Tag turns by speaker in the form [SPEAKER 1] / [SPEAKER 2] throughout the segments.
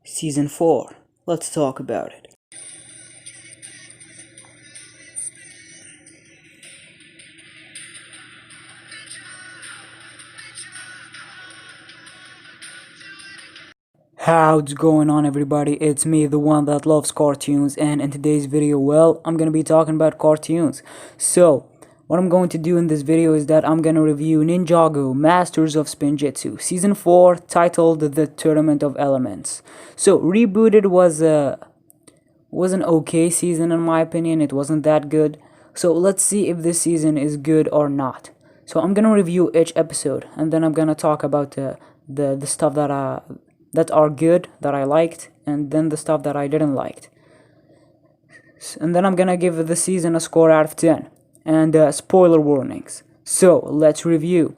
[SPEAKER 1] Season 4. Let's talk about it. How's going on, everybody? It's me, the one that loves cartoons, and in today's video, well, I'm gonna be talking about cartoons. So, what I'm going to do in this video is that I'm gonna review Ninjago Masters of Spinjitzu Season 4, titled The Tournament of Elements. So, Rebooted was an okay season in my opinion. It wasn't that good. So let's see if this season is good or not. So I'm gonna review each episode, and then I'm gonna talk about the stuff that are good, that I liked, and then the stuff that I didn't like. And then I'm gonna give the season a score out of 10, and spoiler warnings. So let's review.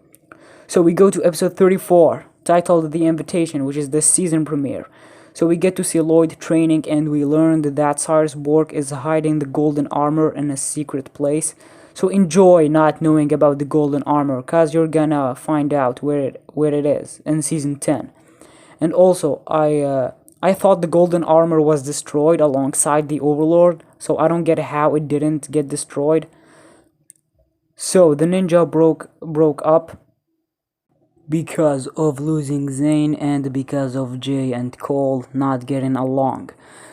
[SPEAKER 1] So we go to episode 34, titled The Invitation, which is the season premiere. So we get to see Lloyd training, and we learn that Cyrus Bork is hiding the golden armor in a secret place. So enjoy not knowing about the golden armor, cause you're gonna find out where it is in season 10. And also, I thought the golden armor was destroyed alongside the Overlord, so I don't get how it didn't get destroyed. So the ninja broke up because of losing Zane and because of Jay and Cole not getting along.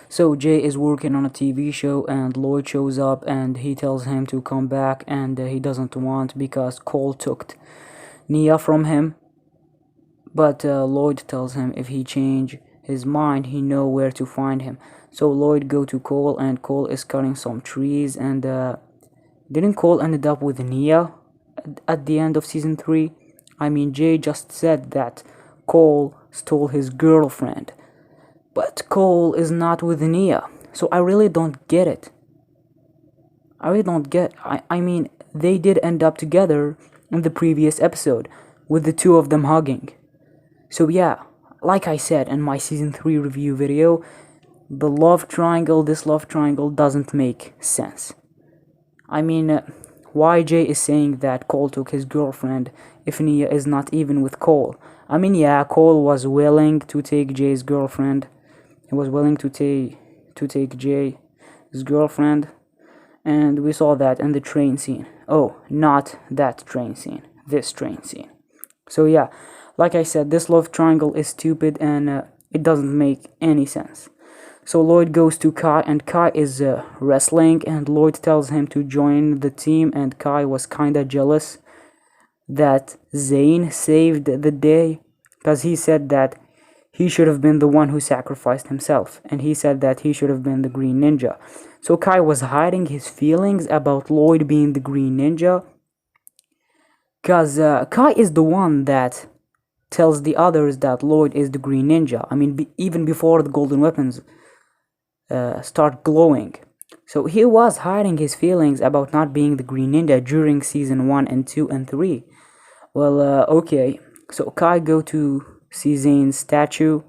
[SPEAKER 1] So Jay is working on a TV show, and Lloyd shows up and he tells him to come back, and he doesn't want because Cole took Nia from him. But Lloyd tells him if he change his mind, he know where to find him. So Lloyd go to Cole, and Cole is cutting some trees, and didn't Cole ended up with Nia at the end of season 3? I mean, Jay just said that Cole stole his girlfriend, but Cole is not with Nia, so I really don't get it. I mean, they did end up together in the previous episode, with the two of them hugging. So yeah, like I said in my season 3 review video, this love triangle doesn't make sense. I mean, why Jay is saying that Cole took his girlfriend if Nia is not even with Cole. I mean, yeah, Cole was willing to take Jay's girlfriend. He was willing to take Jay's girlfriend, and we saw that in the train scene. Oh, not that train scene, this train scene. So yeah, like I said, this love triangle is stupid, and it doesn't make any sense. So Lloyd goes to Kai, and Kai is wrestling, and Lloyd tells him to join the team, and Kai was kinda jealous that Zane saved the day, because he said that he should have been the one who sacrificed himself, and he said that he should have been the Green Ninja. So Kai was hiding his feelings about Lloyd being the Green Ninja, because Kai is the one that tells the others that Lloyd is the Green Ninja. I mean, even before the golden weapons start glowing. So he was hiding his feelings about not being the Green Ninja during season 1 and 2 and 3. Well, okay. So Kai go to see Zane's statue,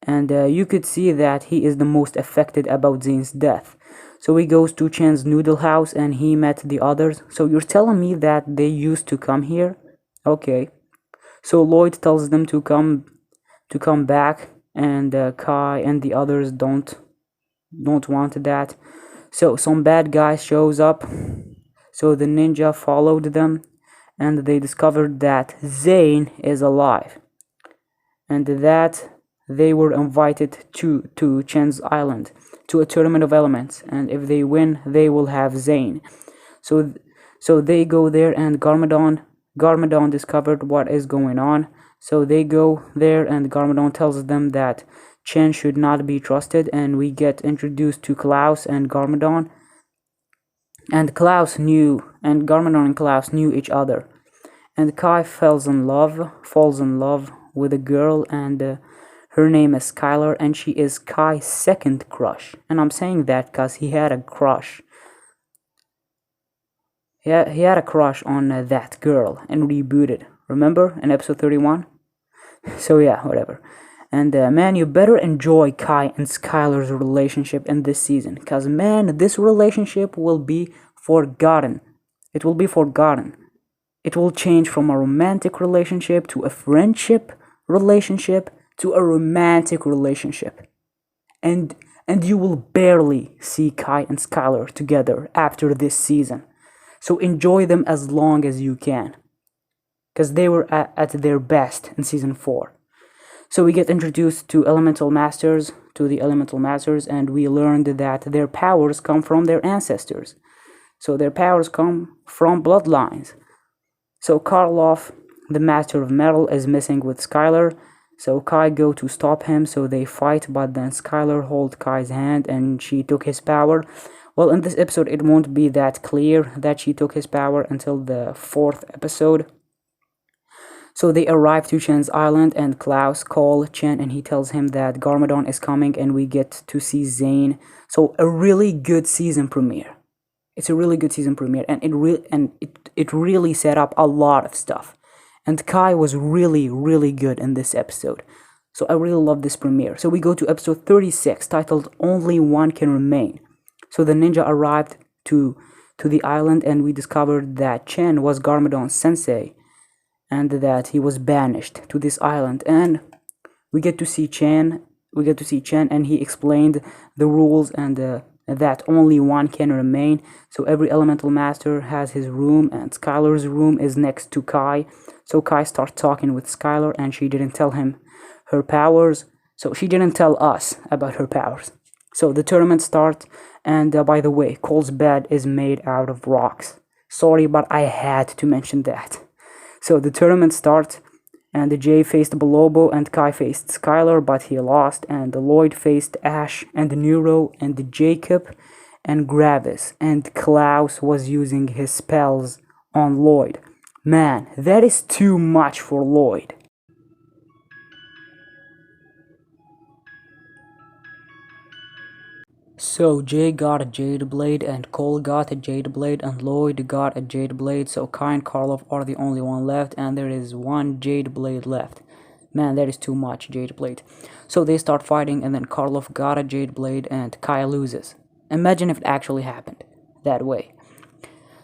[SPEAKER 1] and you could see that he is the most affected about Zane's death. So he goes to Chen's noodle house, and he met the others. So you're telling me that they used to come here? Okay. So Lloyd tells them to come back, and Kai and the others don't want that. So some bad guy shows up. So the ninja followed them, and they discovered that Zane is alive, and that they were invited to Chen's island to a tournament of elements, and if they win, they will have Zane. So they go there, and Garmadon discovered what is going on. So they go there, and Garmadon tells them that Chen should not be trusted, and we get introduced to Klaus and Garmadon. And Garmadon and Klaus knew each other. And Kai falls in love with a girl, and her name is Skylar, and she is Kai's second crush. And I'm saying that because he had a crush. He had a crush on that girl and Rebooted. Remember in episode 31? So yeah, whatever. And man, you better enjoy Kai and Skylar's relationship in this season, because man, this relationship will be forgotten. It will be forgotten. It will change from a romantic relationship to a friendship relationship to a romantic relationship. and and you will barely see Kai and Skylar together after this season. So enjoy them as long as you can, because they were at their best in season 4. So we get introduced to the elemental masters, and we learned that their powers come from their ancestors. So their powers come from bloodlines. So Karloff, the master of metal, is missing with Skylar. So Kai go to stop him, so they fight, but then Skylar hold Kai's hand and she took his power. Well, in this episode, it won't be that clear that she took his power until the 4th episode. So they arrive to Chen's island, and Klaus calls Chen and he tells him that Garmadon is coming, and we get to see Zane. So a really good season premiere. It's a really good season premiere, and it really set up a lot of stuff. And Kai was really, really good in this episode. So I really love this premiere. So we go to episode 36, titled Only One Can Remain. So the ninja arrived to the island, and we discovered that Chen was Garmadon's sensei, and that he was banished to this island. And we get to see Chen, and he explained the rules, and that only one can remain. So every elemental master has his room, and Skylar's room is next to Kai. So Kai starts talking with Skylar, and she didn't tell him her powers. So she didn't tell us about her powers. So the tournament starts, and by the way, Cole's bed is made out of rocks. Sorry, but I had to mention that. So the tournament starts, and Jay faced Bolobo, and Kai faced Skylar, but he lost, and Lloyd faced Ash, and Neuro, and Jacob, and Gravis, and Klaus was using his spells on Lloyd. Man, that is too much for Lloyd. So Jay got a Jade Blade, and Cole got a Jade Blade, and Lloyd got a Jade Blade. So Kai and Karloff are the only one left, and there is one Jade Blade left. Man, that is too much Jade Blade. So they start fighting, and then Karloff got a Jade Blade, and Kai loses. Imagine if it actually happened that way.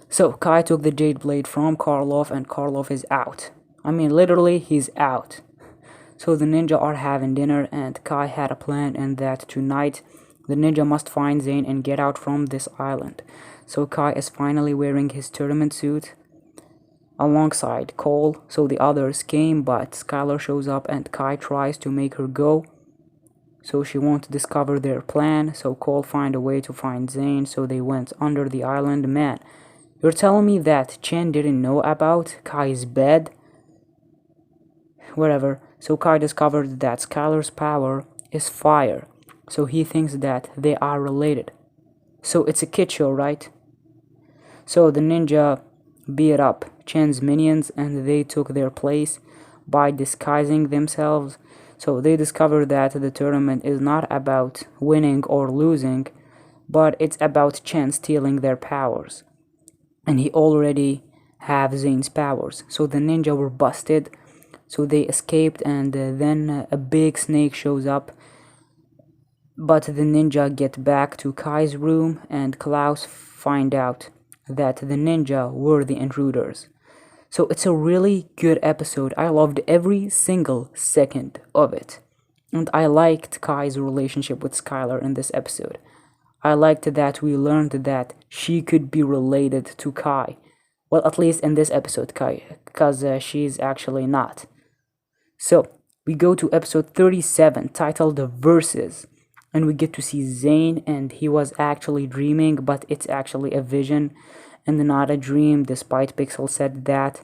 [SPEAKER 1] So Kai took the Jade Blade from Karloff, and Karloff is out. I mean, literally, he's out. So the ninja are having dinner, and Kai had a plan, and that tonight the ninja must find Zane and get out from this island. So Kai is finally wearing his tournament suit alongside Cole. So the others came, but Skylar shows up, and Kai tries to make her go, so she won't discover their plan. So Cole find a way to find Zane, so they went under the island. Man, you're telling me that Chen didn't know about Kai's bed? Whatever. So Kai discovered that Skylar's power is fire, so he thinks that they are related. So it's a kid show, right? So the ninja beat up Chen's minions, and they took their place by disguising themselves. So they discovered that the tournament is not about winning or losing, but it's about Chen stealing their powers. And he already have Zane's powers. So the ninja were busted, so they escaped, and then a big snake shows up. But the ninja get back to Kai's room, and Klaus find out that the ninja were the intruders. So it's a really good episode. I loved every single second of it. And I liked Kai's relationship with Skylar in this episode. I liked that we learned that she could be related to Kai. Well, at least in this episode, because she's actually not. So we go to episode 37, titled Verses. And we get to see Zane, and he was actually dreaming, but it's actually a vision and not a dream, despite Pixel said that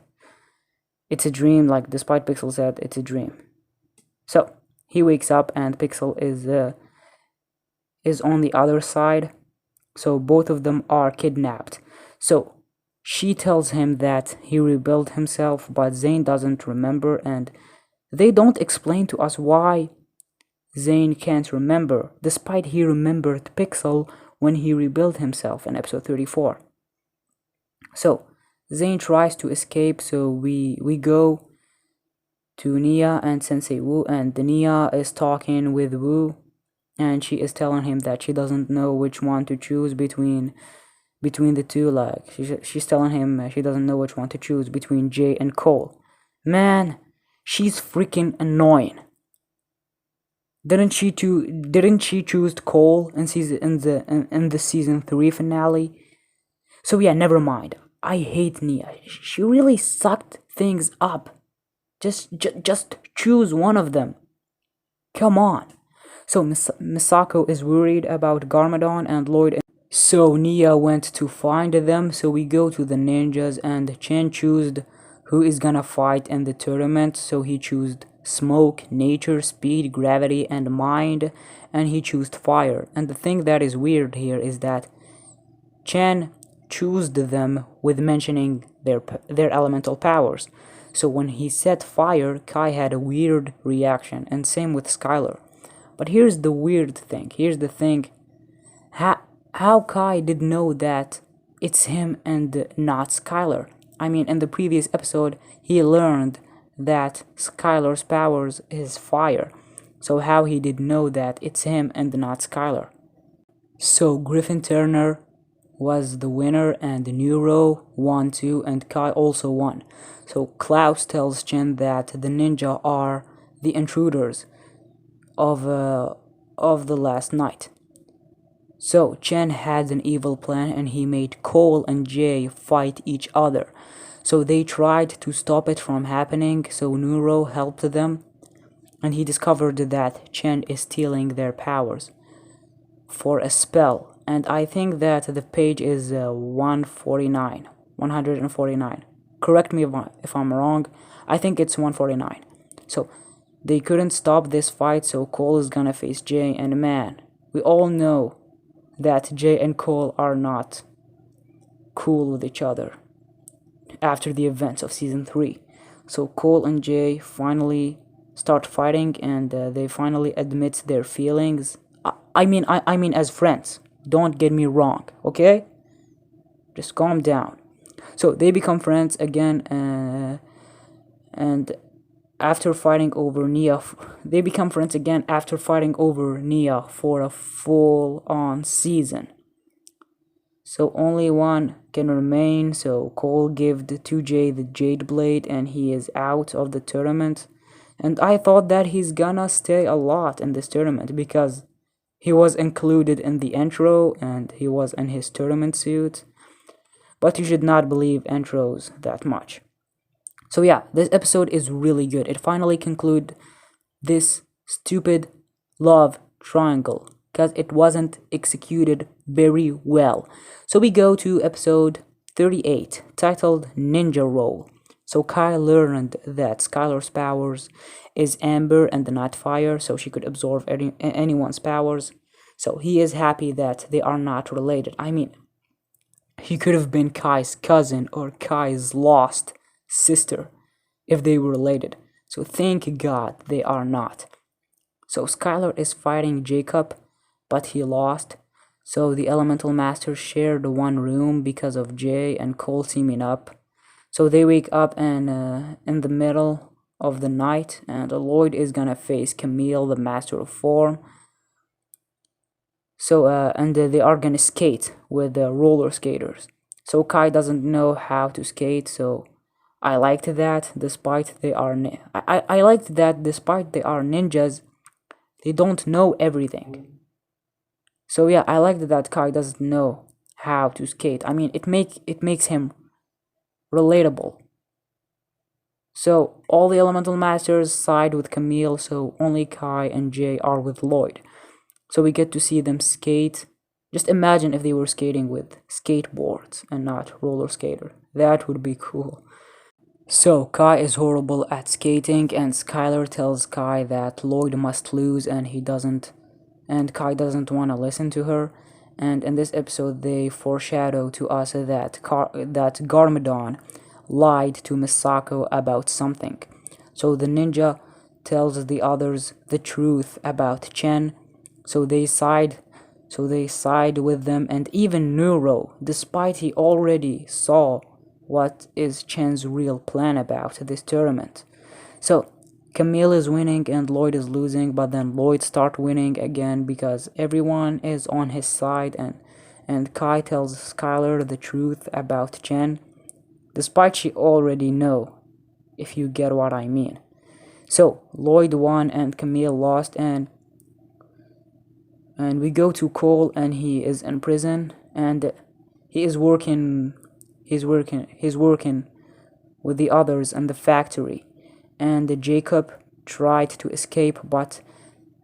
[SPEAKER 1] it's a dream. Like, despite Pixel said it's a dream. So he wakes up, and Pixel is on the other side. So both of them are kidnapped. So she tells him that he rebuilt himself, but Zane doesn't remember, and they don't explain to us why Zane can't remember, despite he remembered Pixel when he rebuilt himself in episode 34. So Zane tries to escape, so we go to Nia and Sensei Wu, and Nia is talking with Wu, and she is telling him that she doesn't know which one to choose between the two. Like, she's telling him she doesn't know which one to choose between Jay and Cole. Man, she's freaking annoying. Didn't she choose Cole in the season 3 finale? So yeah, never mind. I hate Nia. She really sucked things up. Just choose one of them. Come on. So Misako is worried about Garmadon and Lloyd. So Nia went to find them. So we go to the ninjas and Chen chose who is gonna fight in the tournament. So he chose smoke, nature, speed, gravity, and mind, and he chose fire. And the thing that is weird here is that Chen chose them with mentioning their elemental powers. So when he said fire, Kai had a weird reaction, and same with Skylar. But here's the weird thing. Here's the thing. How Kai did know that it's him and not Skylar? I mean, in the previous episode, he learned that Skylar's powers is fire. So how he did know that it's him and not Skylar? So Griffin Turner was the winner and Neuro won too and Kai also won. So Klaus tells Chen that the ninja are the intruders of the last night. So Chen had an evil plan and he made Cole and Jay fight each other. So they tried to stop it from happening, so Neuro helped them and he discovered that Chen is stealing their powers for a spell. And I think that the page is 149. Correct me if I'm wrong. I think it's 149. So they couldn't stop this fight, so Cole is gonna face Jay, and man, we all know that Jay and Cole are not cool with each other after the events of season 3. So Cole and Jay finally start fighting and they finally admit their feelings. I mean as friends. Don't get me wrong, okay? Just calm down. So they become friends again, and after fighting over Nia, they become friends again after fighting over Nia for a full-on season. So only one can remain. So Cole gave the 2J the Jade Blade, and he is out of the tournament. And I thought that he's gonna stay a lot in this tournament because he was included in the intro and he was in his tournament suit. But you should not believe intros that much. So yeah, this episode is really good. It finally concluded this stupid love triangle because it wasn't executed very well. So we go to episode 38, titled Ninja Roll. So Kai learned that Skylar's powers is amber and not fire, so she could absorb anyone's powers. So he is happy that they are not related. I mean, he could have been Kai's cousin or Kai's lost sister if they were related. So thank God they are not. So Skylar is fighting Jacob, but he lost. So the elemental masters shared one room because of Jay and Cole teaming up. So they wake up and in the middle of the night, and Lloyd is gonna face Camille, the master of form. So and they are gonna skate with the roller skaters. So Kai doesn't know how to skate, so I liked that despite they are I liked that despite they are ninjas, they don't know everything. So yeah, I liked that Kai doesn't know how to skate. I mean, it makes him relatable. So all the elemental masters side with Camille, so only Kai and Jay are with Lloyd. So we get to see them skate. Just imagine if they were skating with skateboards and not roller skater. That would be cool. So Kai is horrible at skating and Skylar tells Kai that Lloyd must lose and Kai doesn't want to listen to her. And in this episode they foreshadow to us that Garmadon lied to Misako about something. So the ninja tells the others the truth about Chen. So they side with them, and even Neuro, despite he already saw what is Chen's real plan about this tournament. So Camille is winning and Lloyd is losing, but then Lloyd start winning again because everyone is on his side, and Kai tells Skylar the truth about Chen, despite she already know, if you get what I mean. So Lloyd won and Camille lost, and And we go to Cole, and he is in prison, and he is working. He's working with the others in the factory. And Jacob tried to escape, but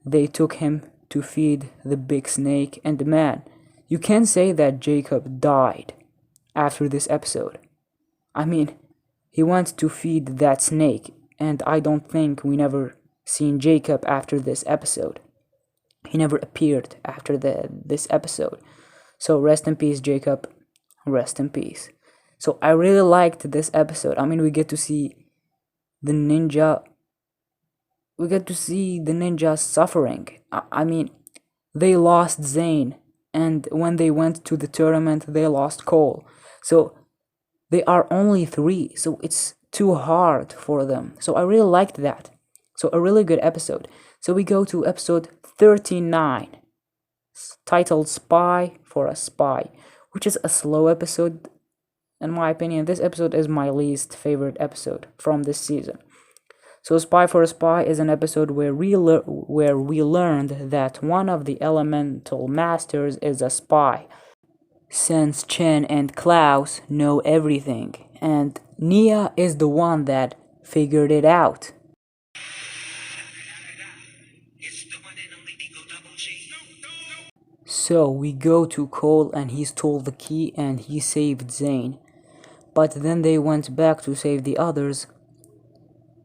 [SPEAKER 1] they took him to feed the big snake. And man, you can say that Jacob died after this episode. I mean, he went to feed that snake, and I don't think we never seen Jacob after this episode. He never appeared after this episode. So rest in peace, Jacob. Rest in peace. So I really liked this episode. I mean, we get to see the ninja. We get to see the ninja suffering. I mean, they lost Zane, and when they went to the tournament, they lost Cole. So they are only three, so it's too hard for them. So I really liked that. So a really good episode. So we go to episode 39, titled Spy for a Spy, which is a slow episode. In my opinion, this episode is my least favorite episode from this season. So Spy for a Spy is an episode where we learned that one of the elemental masters is a spy, since Chen and Klaus know everything, and Nia is the one that figured it out. So we go to Cole, and he stole the key and he saved Zane. But then they went back to save the others.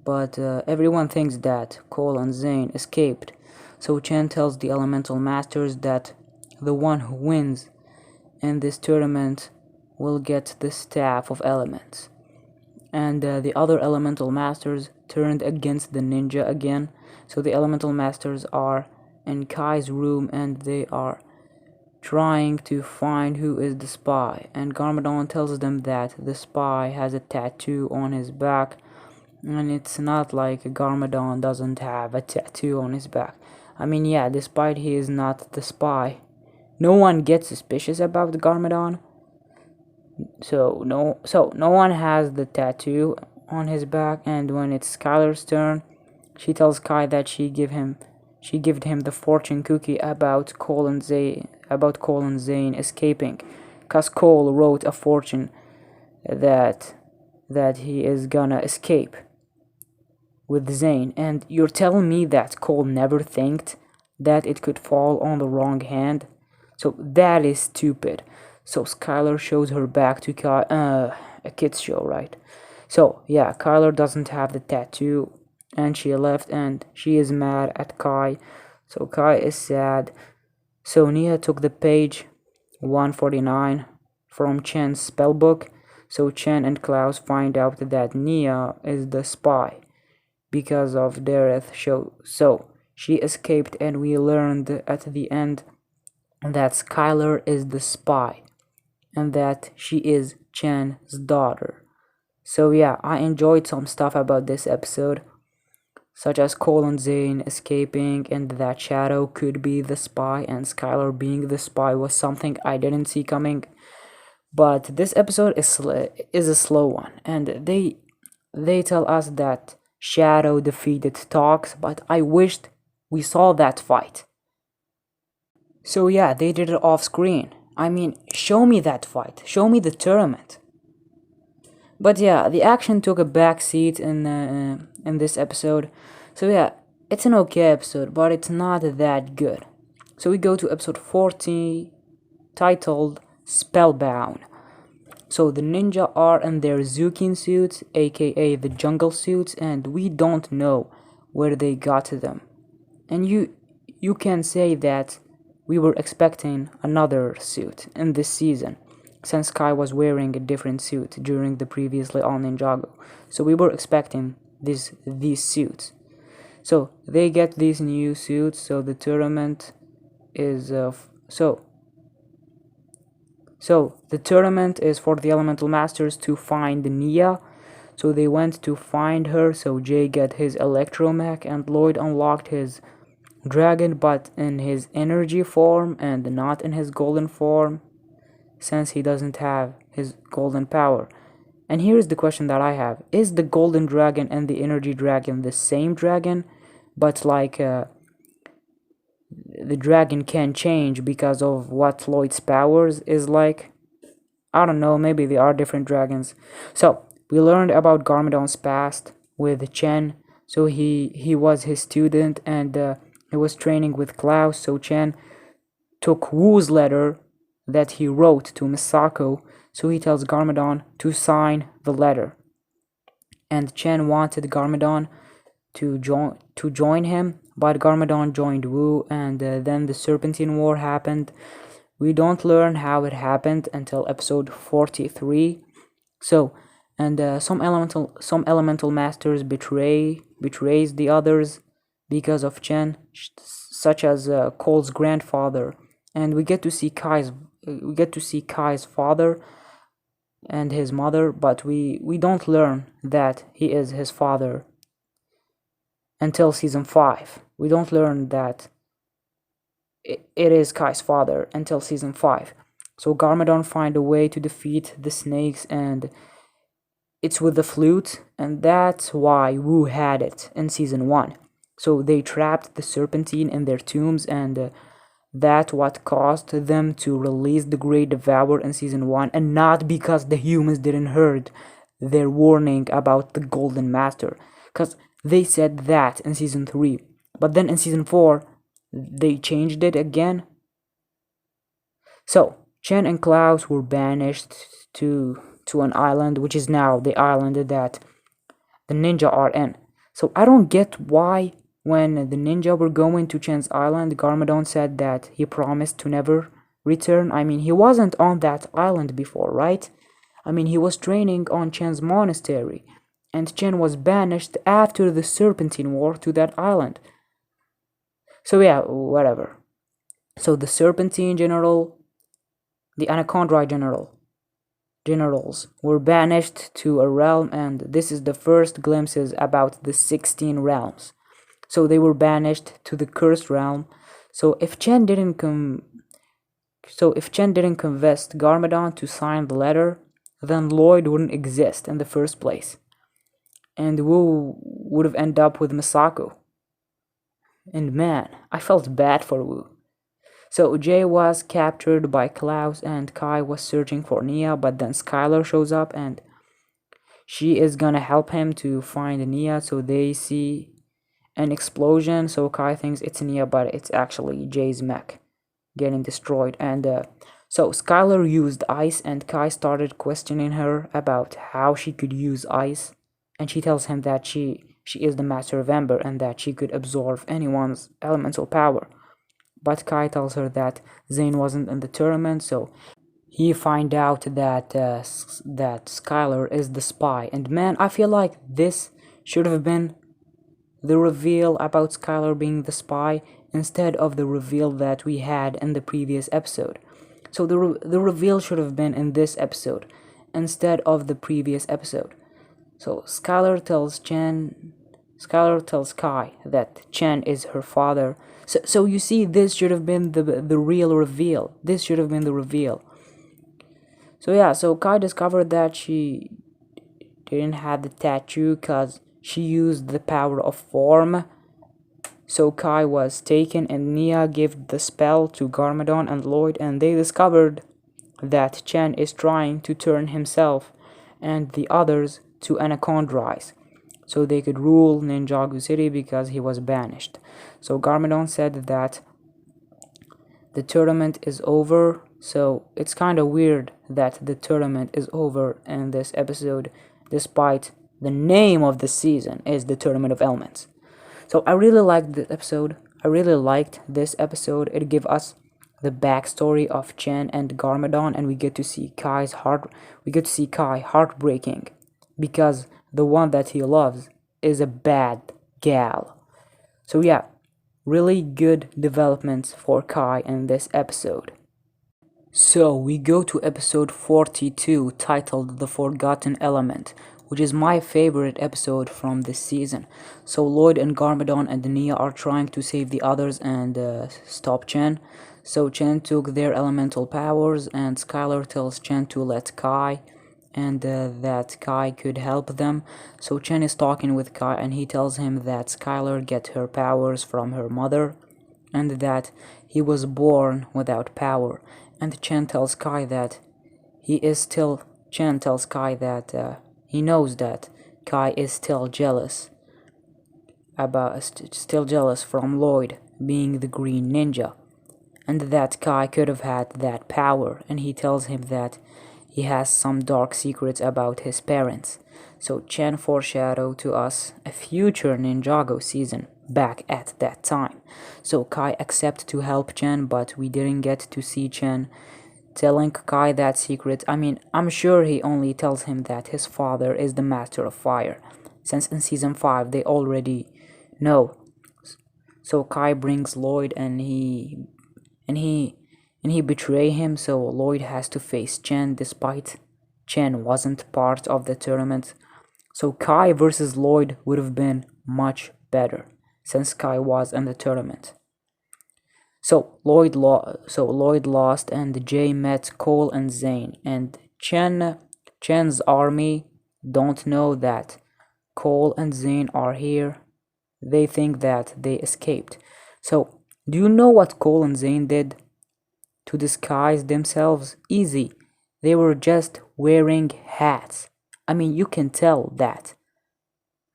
[SPEAKER 1] But everyone thinks that Cole and Zane escaped. So Chen tells the elemental masters that the one who wins in this tournament will get the staff of elements. And the other elemental masters turned against the ninja again. So the elemental masters are in Kai's room, and they are trying to find who is the spy. And Garmadon tells them that the spy has a tattoo on his back, and it's not like Garmadon doesn't have a tattoo on his back. I mean, yeah, despite he is not the spy, no one gets suspicious about Garmadon. So no one has the tattoo on his back. And when it's Skylar's turn, she tells Kai that she gave him the fortune cookie about Cole and Zane escaping, cause Cole wrote a fortune that he is gonna escape with Zane. And you're telling me that Cole never thinked that it could fall on the wrong hand? So that is stupid. So Skylar shows her back to Kai, a kids show, right? So yeah, Kyler doesn't have the tattoo, and she left, and she is mad at Kai. So Kai is sad. So Nia took the page 149 from Chen's spellbook. So Chen and Klaus find out that Nia is the spy because of Dareth show. So she escaped, and we learned at the end that Skylar is the spy and that she is Chen's daughter. So yeah, I enjoyed some stuff about this episode, such as Cole and Zane escaping, and that Shadow could be the spy, and Skylar being the spy was something I didn't see coming. But this episode is a slow one, and they tell us that Shadow defeated Tox, but I wished we saw that fight. So yeah, they did it off screen. I mean, show me that fight. Show me the tournament. But yeah, the action took a back seat in this episode. So yeah, it's an okay episode, but it's not that good. So we go to episode 40, titled Spellbound. So the ninja are in their Zukin suits, aka the jungle suits, and we don't know where they got them. And you can say that we were expecting another suit in this season, since Kai was wearing a different suit during the previously on Ninjago. So we were expecting these suits. So they get these new suits. So the tournament is so the tournament is for the elemental masters to find Nia. So they went to find her. So Jay got his electromech, and Lloyd unlocked his dragon, but in his energy form and not in his golden form, since he doesn't have his golden power. And here's the question that I have: is the golden dragon and the energy dragon the same dragon, but like the dragon can change because of what Lloyd's powers is like. I don't know, maybe they are different dragons. So we learned about Garmadon's past with Chen. So he was his student, and he was training with Klaus. So Chen took Wu's letter that he wrote to Misako. So he tells Garmadon to sign the letter. And Chen wanted Garmadon to join him, but Garmadon joined Wu, and then the Serpentine War happened. We don't learn how it happened until episode 43. So, and some elemental masters betrays the others because of Chen, such as Cole's grandfather, and we get to see Kai's father and his mother, but we don't learn that he is his father until season 5. We don't learn that it is Kai's father until season 5. So Garmadon find a way to defeat the snakes, and it's with the flute, and that's why Wu had it in season 1. So they trapped the Serpentine in their tombs, and that's what caused them to release the Great Devourer in season 1, and not because the humans didn't heard their warning about the Golden Master, because they said that in season 3, but then in season 4 they changed it again. So Chen and Klaus were banished to an island, which is now the island that the ninja are in. So I don't get why when the ninja were going to Chen's island, Garmadon said that he promised to never return. I mean, he wasn't on that island before, right? I mean, he was training on Chen's monastery, and Chen was banished after the Serpentine War to that island. So yeah, whatever. So the Serpentine general, the anacondrai generals were banished to a realm, and this is the first glimpses about the 16 realms. So they were banished to the cursed realm. So if Chen didn't convince Garmadon to sign the letter, then Lloyd wouldn't exist in the first place, and Wu would have ended up with Misako. And man, I felt bad for Wu. So Jay was captured by Klaus, and Kai was searching for Nia, but then Skylar shows up and she is gonna help him to find Nia. So they see an explosion, so Kai thinks it's Nia, but it's actually Jay's mech getting destroyed. And so Skylar used ice, and Kai started questioning her about how she could use ice, and she tells him that she is the master of Ember and that she could absorb anyone's elemental power. But Kai tells her that Zane wasn't in the tournament, so he find out that that Skylar is the spy. And man, I feel like this should have been the reveal about Skylar being the spy instead of the reveal that we had in the previous episode. So the reveal should have been in this episode instead of the previous episode. So Skylar tells Kai that Chen is her father. So you see, this should have been the real reveal. This should have been the reveal. So yeah, so Kai discovered that she didn't have the tattoo because she used the power of form. So Kai was taken, and Nia gave the spell to Garmadon and Lloyd, and they discovered that Chen is trying to turn himself and the others to anacondrais, so they could rule Ninjago City because he was banished. So Garmadon said that the tournament is over, so it's kind of weird that the tournament is over in this episode, despite the name of the season is the Tournament of Elements. So I really liked this episode. It gave us the backstory of Chen and Garmadon, and we get to see Kai heartbreaking because the one that he loves is a bad gal. So yeah, really good developments for Kai in this episode. So we go to episode 42, titled The Forgotten Element, which is my favorite episode from this season. So Lloyd and Garmadon and Nia are trying to save the others and stop Chen. So Chen took their elemental powers, and Skylar tells Chen to let Kai, and that Kai could help them. So Chen is talking with Kai, and he tells him that Skylar get her powers from her mother, and that he was born without power. And Chen tells Kai that Chen tells Kai that he knows that Kai is still jealous from Lloyd being the Green Ninja, and that Kai could have had that power, and he tells him that he has some dark secrets about his parents. So Chen foreshadowed to us a future Ninjago season back at that time. So Kai accepted to help Chen, but we didn't get to see Chen telling Kai that secret. I mean, I'm sure he only tells him that his father is the master of fire, since in season 5 they already know. So Kai brings Lloyd and he betray him, so Lloyd has to face Chen despite Chen wasn't part of the tournament. So Kai versus Lloyd would have been much better since Kai was in the tournament. So Lloyd lost, and Jay met Cole and Zane, and Chen's army don't know that Cole and Zane are here. They think that they escaped. So do you know what Cole and Zane did to disguise themselves? Easy. They were just wearing hats. I mean, you can tell that.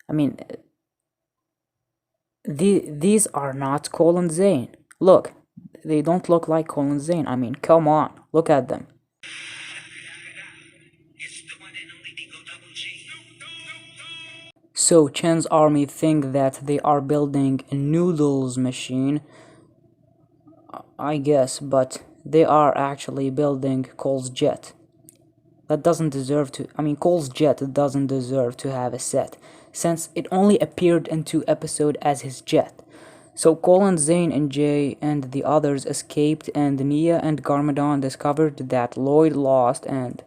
[SPEAKER 1] I mean, these are not Cole and Zane. Look, they don't look like Cole and Zane. I mean, come on, look at them. So Chen's army think that they are building a noodles machine, I guess, but they are actually building Cole's jet. That doesn't deserve to, I mean, Cole's jet doesn't deserve to have a set, since it only appeared in 2 episodes as his jet. So Cole and Zane and Jay and the others escaped, and Nia and Garmadon discovered that Lloyd lost and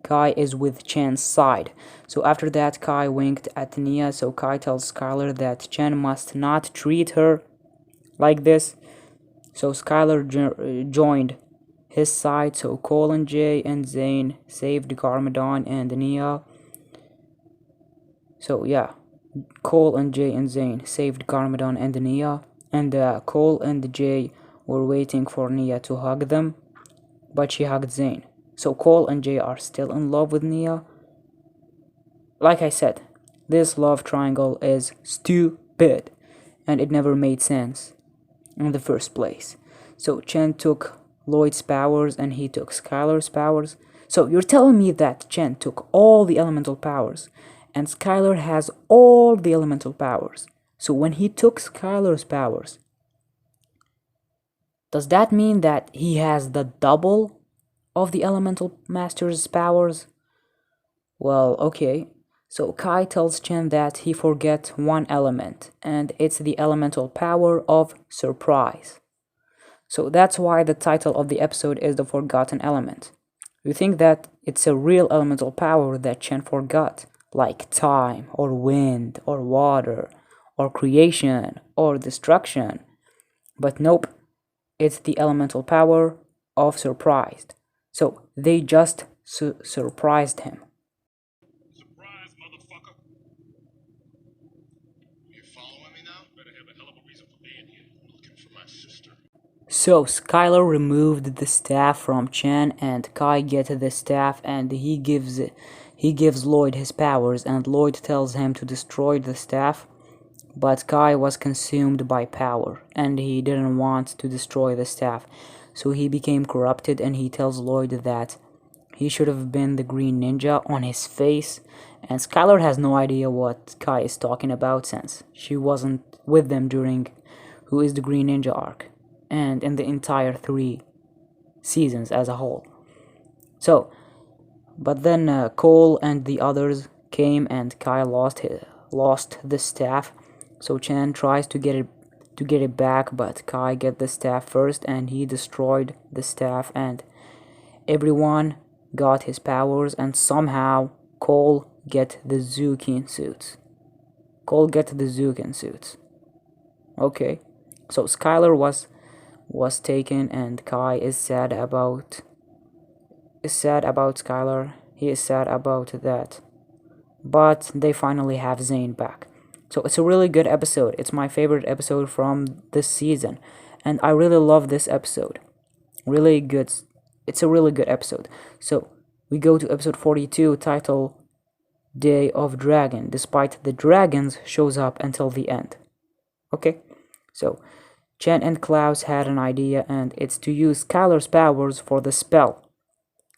[SPEAKER 1] Kai is with Chen's side. So after that, Kai winked at Nia, so Kai tells Skylar that Chen must not treat her like this. So Skylar joined his side, so Cole and Jay and Zane saved Garmadon and Nia. So yeah, Cole and Jay and Zane saved Garmadon and Nia, and Cole and Jay were waiting for Nia to hug them, but she hugged Zane. So Cole and Jay are still in love with Nia. Like I said, this love triangle is stupid, and it never made sense in the first place. So Chen took Lloyd's powers and he took Skylar's powers. So you're telling me that Chen took all the elemental powers and Skylar has all the elemental powers. So when he took Skylar's powers, does that mean that he has the double of the elemental master's powers? Well, okay. So Kai tells Chen that he forget one element, and it's the elemental power of surprise. So that's why the title of the episode is The Forgotten Element. You think that it's a real elemental power that Chen forgot, like time, or wind, or water, or creation, or destruction. But nope, it's the elemental power of surprise. So they just surprised him.
[SPEAKER 2] Surprise, motherfucker. You following me now? Better have a hell of a reason for being here. I'm looking for my sister.
[SPEAKER 1] So Skylar removed the staff from Chen, and Kai gets the staff, and he gives Lloyd his powers, and Lloyd tells him to destroy the staff, but Kai was consumed by power, and he didn't want to destroy the staff, so he became corrupted, and he tells Lloyd that he should have been the Green Ninja on his face, and Skylar has no idea what Kai is talking about since she wasn't with them during Who is the Green Ninja arc, and in the entire 3 seasons as a whole. So, but then Cole and the others came, and Kai lost the staff. So Chen tries to get it back, but Kai get the staff first, and he destroyed the staff, and everyone got his powers, and somehow Cole get the Zukin suits. Okay, so Skylar was taken, and Kai is sad about Skylar. He is sad about that. But they finally have Zane back. So it's a really good episode. It's my favorite episode from this season. and I really love this episode. Really good. It's a really good episode. So we go to episode 42, title Day of Dragon, despite the dragons shows up until the end. Okay, so Chen and Klaus had an idea, and it's to use Skylar's powers for the spell,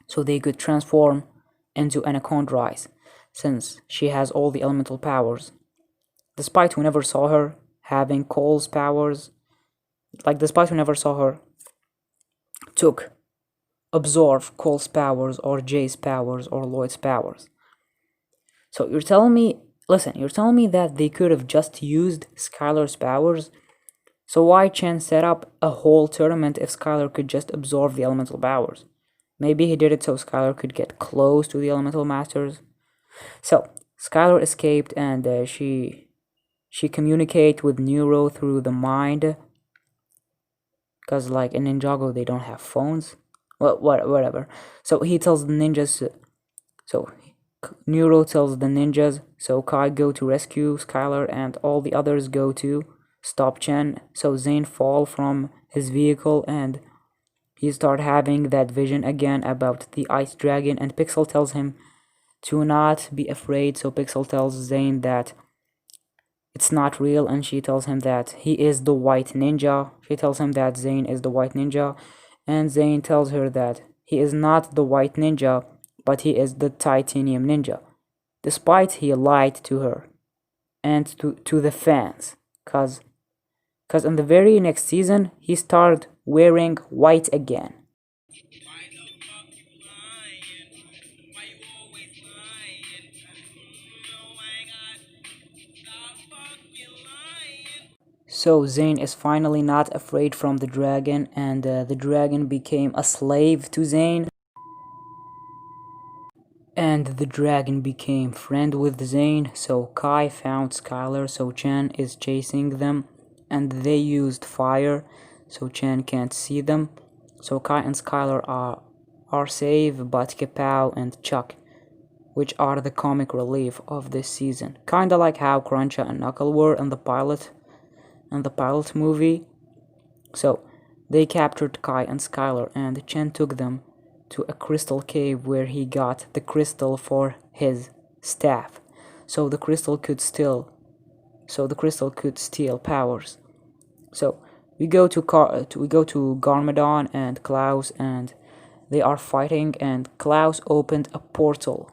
[SPEAKER 1] so they could transform into anacondrai, since she has all the elemental powers. Despite we never saw her having Cole's powers, despite we never saw her absorb Cole's powers or Jay's powers or Lloyd's powers. So you're telling me, listen, you're telling me that they could have just used Skylar's powers? So why Chen set up a whole tournament if Skylar could just absorb the elemental powers? Maybe he did it so Skylar could get close to the elemental masters. So Skylar escaped, and she communicated with Neuro through the mind, because like in Ninjago they don't have phones. Well, whatever. So he tells the ninjas. So Neuro tells the ninjas. So Kai go to rescue Skylar, and all the others go to stop Chen. So Zane fall from his vehicle, and he start having that vision again about the ice dragon, and Pixel tells him to not be afraid. So Pixel tells Zane that it's not real, and she tells him that he is the white ninja. She tells him that Zane is the white ninja, and Zane tells her that he is not the white ninja, but he is the titanium ninja, despite he lied to her and to the fans, cause in the very next season he started wearing white again. So Zane is finally not afraid from the dragon, and the dragon became a slave to Zane. And the dragon became friend with Zane, so Kai found Skylar, so Chen is chasing them, and they used fire, so Chen can't see them. So Kai and Skylar are safe, but Kapow and Chuck, which are the comic relief of this season. Kinda like how Cruncha and Knuckle were in the pilot movie. So they captured Kai and Skylar, and Chen took them to a crystal cave where he got the crystal for his staff, so the crystal could steal powers. So we go to Garmadon and Klaus, and they are fighting, and Klaus opened a portal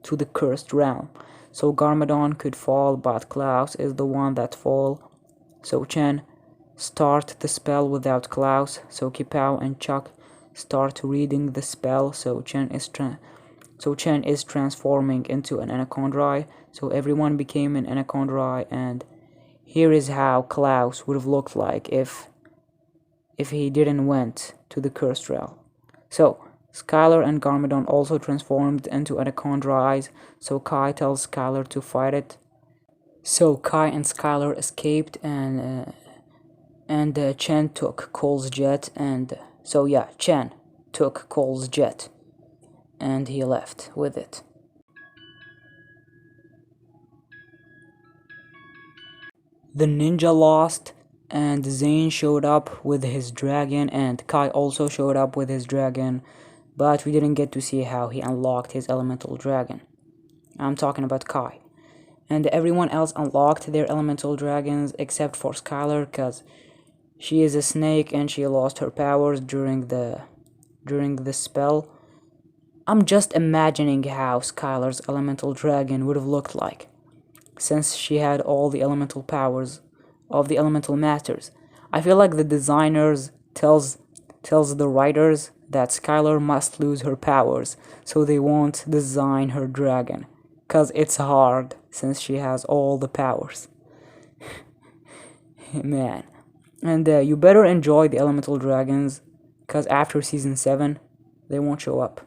[SPEAKER 1] to the cursed realm, so Garmadon could fall, but Klaus is the one that fall. So Chen start the spell without Klaus, so Kipow and Chuck start reading the spell, so Chen is transforming into an anacondrai, so everyone became an anacondrai, and here is how Klaus would have looked like if he didn't went to the cursed realm. So Skylar and Garmadon also transformed into anacondrais, so Kai tells Skylar to fight it. So Kai and Skylar escaped, and Chen took Cole's jet, and so yeah, Chen took Cole's jet, and he left with it. The ninja lost, and Zane showed up with his dragon, and Kai also showed up with his dragon, but we didn't get to see how he unlocked his elemental dragon. I'm talking about Kai. And everyone else unlocked their elemental dragons except for Skylar, because she is a snake and she lost her powers during the spell. I'm just imagining how Skylar's elemental dragon would have looked like, since she had all the elemental powers of the elemental masters. I feel like the designers tells the writers that Skylar must lose her powers, so they won't design her dragon, cause it's hard since she has all the powers. Man. And you better enjoy the elemental dragons, cause after season 7 they won't show up.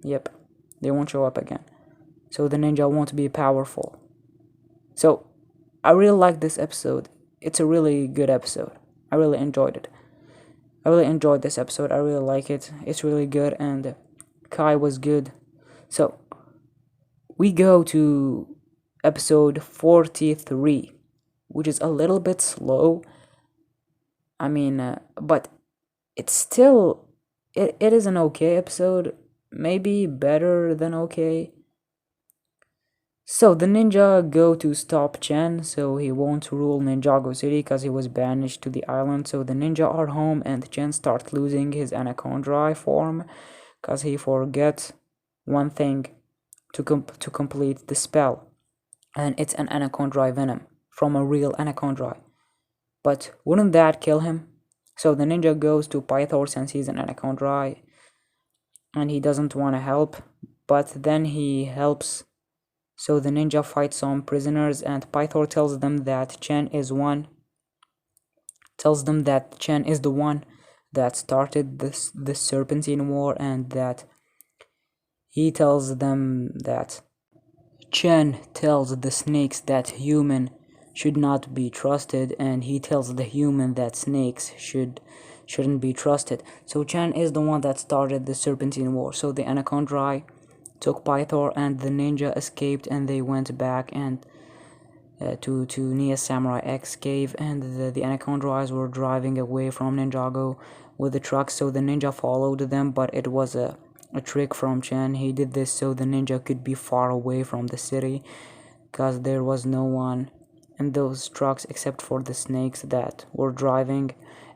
[SPEAKER 1] Yep, they won't show up again, so the ninja won't be powerful. So I really like this episode. It's a really good episode. I really enjoyed it. I really enjoyed this episode. I really like it. It's really good, and Kai was good. So we go to episode 43, which is a little bit slow, But it's still, it is an okay episode, maybe better than okay. So the ninja go to stop Chen, so he won't rule Ninjago City because he was banished to the island. So the ninja are home, and Chen starts losing his anacondrai form because he forgets one thing to complete the spell, and it's an anacondrai venom from a real anacondrai. But wouldn't that kill him? So the ninja goes to Pythor since he's an anacondrai, and he doesn't want to help, but then he helps. So the ninja fights some prisoners, and Pythor tells them that Chen is the one that started this Serpentine War, and that he tells them that Chen tells the snakes that human should not be trusted, and he tells the human that snakes shouldn't be trusted. So Chen is the one that started the Serpentine War. So the anacondrai took Pythor, and the ninja escaped, and they went back and to Nia Samurai X cave, and the anacondrais were driving away from Ninjago with the truck. So the ninja followed them, but it was a trick from Chen. He did this so the ninja could be far away from the city, because there was no one in those trucks except for the snakes that were driving,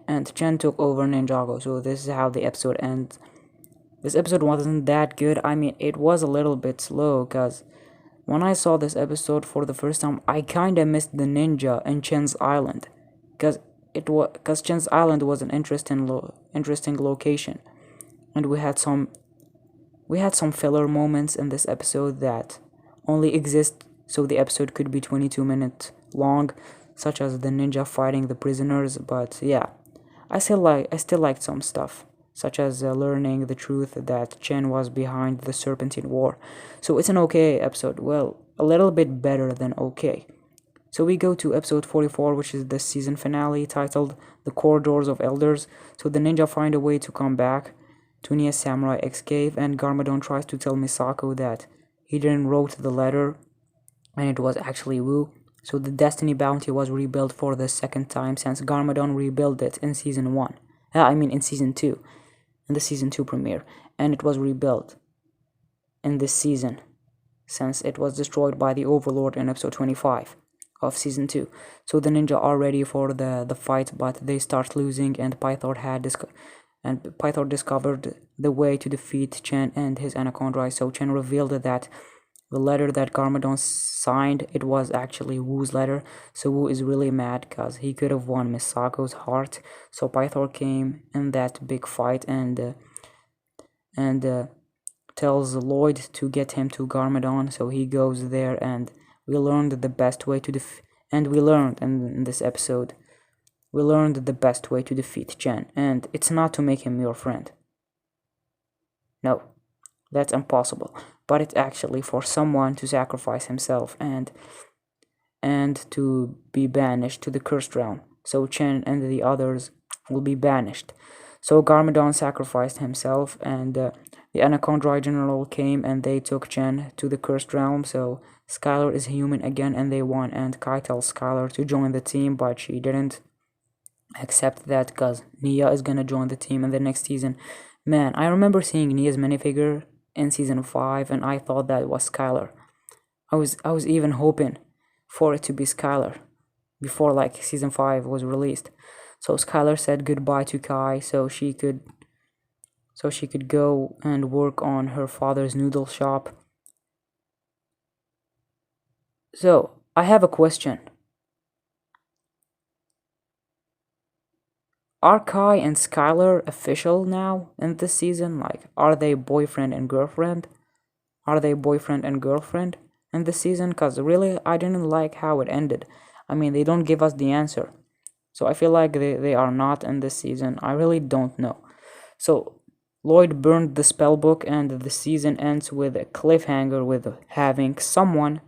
[SPEAKER 1] and Chen took over Ninjago. So this is how the episode ends. This episode wasn't that good. It was a little bit slow, because when I saw this episode for the first time, I kinda missed the ninja in Chen's Island, because Chen's Island was an interesting location, and we had some filler moments in this episode that only exist so the episode could be 22 minutes long, such as the ninja fighting the prisoners. But yeah, I still liked some stuff, such as learning the truth that Chen was behind the Serpentine War. So it's an okay episode. Well, a little bit better than okay. So we go to episode 44, which is the season finale, titled The Corridors of Elders. So the ninja find a way to come back to Nia Samurai X cave, and Garmadon tries to tell Misako that he didn't wrote the letter, and it was actually Wu. So the Destiny Bounty was rebuilt for the second time since Garmadon rebuilt it in season 1. In season 2. In the season 2 premiere. And it was rebuilt in this season, since it was destroyed by the Overlord in episode 25 of season 2. So the ninja are ready for the fight, but they start losing, and Pythor discovered the way to defeat Chen and his anacondrai. So Chen revealed that the letter that Garmadon signed, it was actually Wu's letter. So Wu is really mad because he could have won Misako's heart. So Pythor came in that big fight and tells Lloyd to get him to Garmadon. So he goes there, and we learned the best way to in this episode, we learned the best way to defeat Chen, and it's not to make him your friend. No, that's impossible. But it's actually for someone to sacrifice himself and to be banished to the cursed realm. So Chen and the others will be banished. So Garmadon sacrificed himself, and the Anacondrai general came, and they took Chen to the cursed realm. So Skylar is human again, and they won. And Kai tells Skylar to join the team, but she didn't accept that because Nia is gonna join the team in the next season. Man, I remember seeing Nia's minifigure in season 5, and I thought that was Skylar. I was even hoping for it to be Skylar before season 5 was released. So Skylar said goodbye to Kai so she could go and work on her father's noodle shop. So I have a question. Are Kai and Skylar official now in this season? Are they boyfriend and girlfriend? Are they boyfriend and girlfriend in this season? Because really, I didn't like how it ended. They don't give us the answer. So I feel like they are not in this season. I really don't know. So Lloyd burned the spell book, and the season ends with a cliffhanger with having someone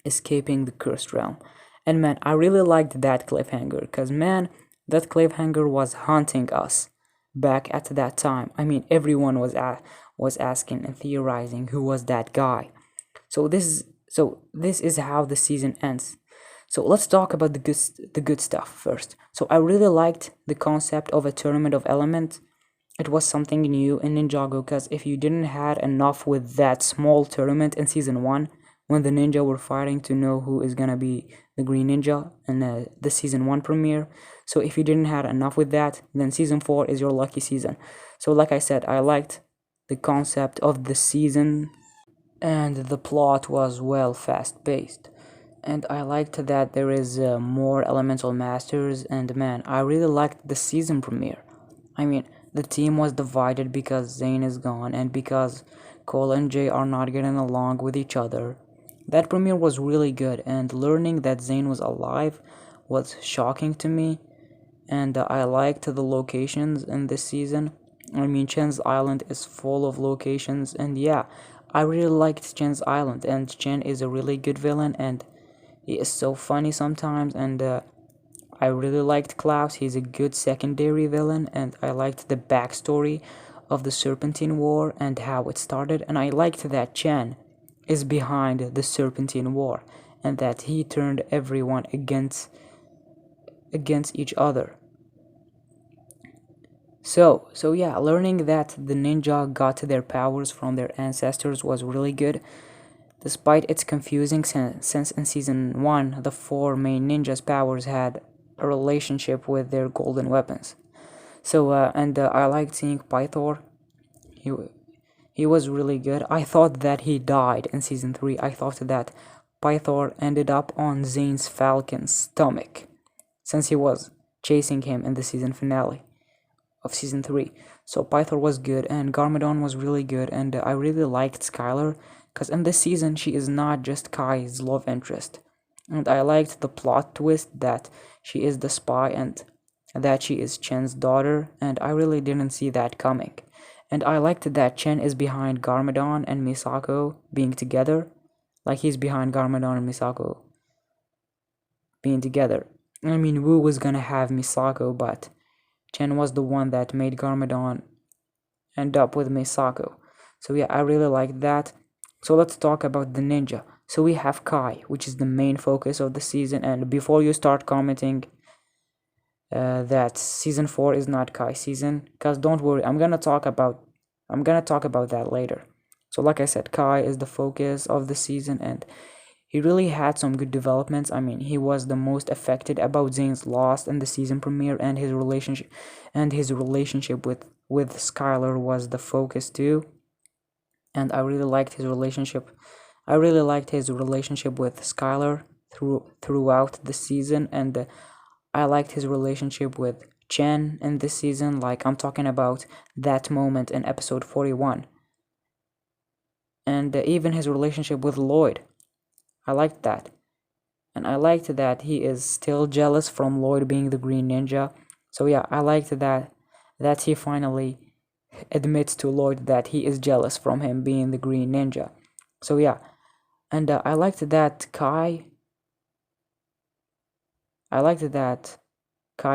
[SPEAKER 1] escaping the cursed realm. And man, I really liked that cliffhanger, because man, that cliffhanger was haunting us back at that time. Everyone was asking and theorizing who was that guy. So this is how the season ends. So let's talk about the good stuff first. So I really liked the concept of a tournament of element. It was something new in Ninjago, because if you didn't had enough with that small tournament in season 1, when the ninja were fighting to know who is gonna be the green ninja in the season 1 premiere, so if you didn't had enough with that, then season 4 is your lucky season. So like I said, I liked the concept of the season, and the plot was well fast paced, and I liked that there is more elemental masters. And man, I really liked the season premiere. I mean, the team was divided because Zane is gone and because Cole and Jay are not getting along with each other. That premiere was really good, and learning that Zane was alive was shocking to me. And I liked the locations in this season. I mean, Chen's Island is full of locations, and yeah, I really liked Chen's Island, and Chen is a really good villain, and he is so funny sometimes. And I really liked Klaus. He's a good secondary villain, and I liked the backstory of the Serpentine War and how it started. And I liked that Chen is behind the Serpentine War, and that he turned everyone against each other. So yeah, learning that the ninja got their powers from their ancestors was really good, despite its confusing since in season 1 the 4 main ninjas' powers had a relationship with their golden weapons. So I liked seeing Pythor. He he was really good. I thought that he died in season 3. I thought that Pythor ended up on Zane's falcon's stomach, since he was chasing him in the season finale of season 3. So Pythor was good, and Garmadon was really good, and I really liked Skylar, because in this season she is not just Kai's love interest. And I liked the plot twist that she is the spy and that she is Chen's daughter, and I really didn't see that coming. And I liked that Chen is behind Garmadon and Misako being together, like he's behind Garmadon and Misako being together. I mean, Wu was gonna have Misako, but Chen was the one that made Garmadon end up with Misako. So yeah, I really like that. So let's talk about the ninja. So we have Kai, which is the main focus of the season. And before you start commenting that season 4 is not Kai season, because don't worry, I'm gonna talk about that later. So like I said, Kai is the focus of the season, and he really had some good developments. I mean, he was the most affected about Zane's loss in the season premiere, and his relationship with Skylar was the focus too. And I really liked his relationship. I really liked his relationship with Skylar throughout the season, and I liked his relationship with Chen in this season. Like, I'm talking about that moment in episode 41, and even his relationship with Lloyd. I liked that. And I liked that he is still jealous from Lloyd being the Green Ninja. So yeah, I liked that he finally admits to Lloyd that he is jealous from him being the Green Ninja. So yeah, and I liked that Kai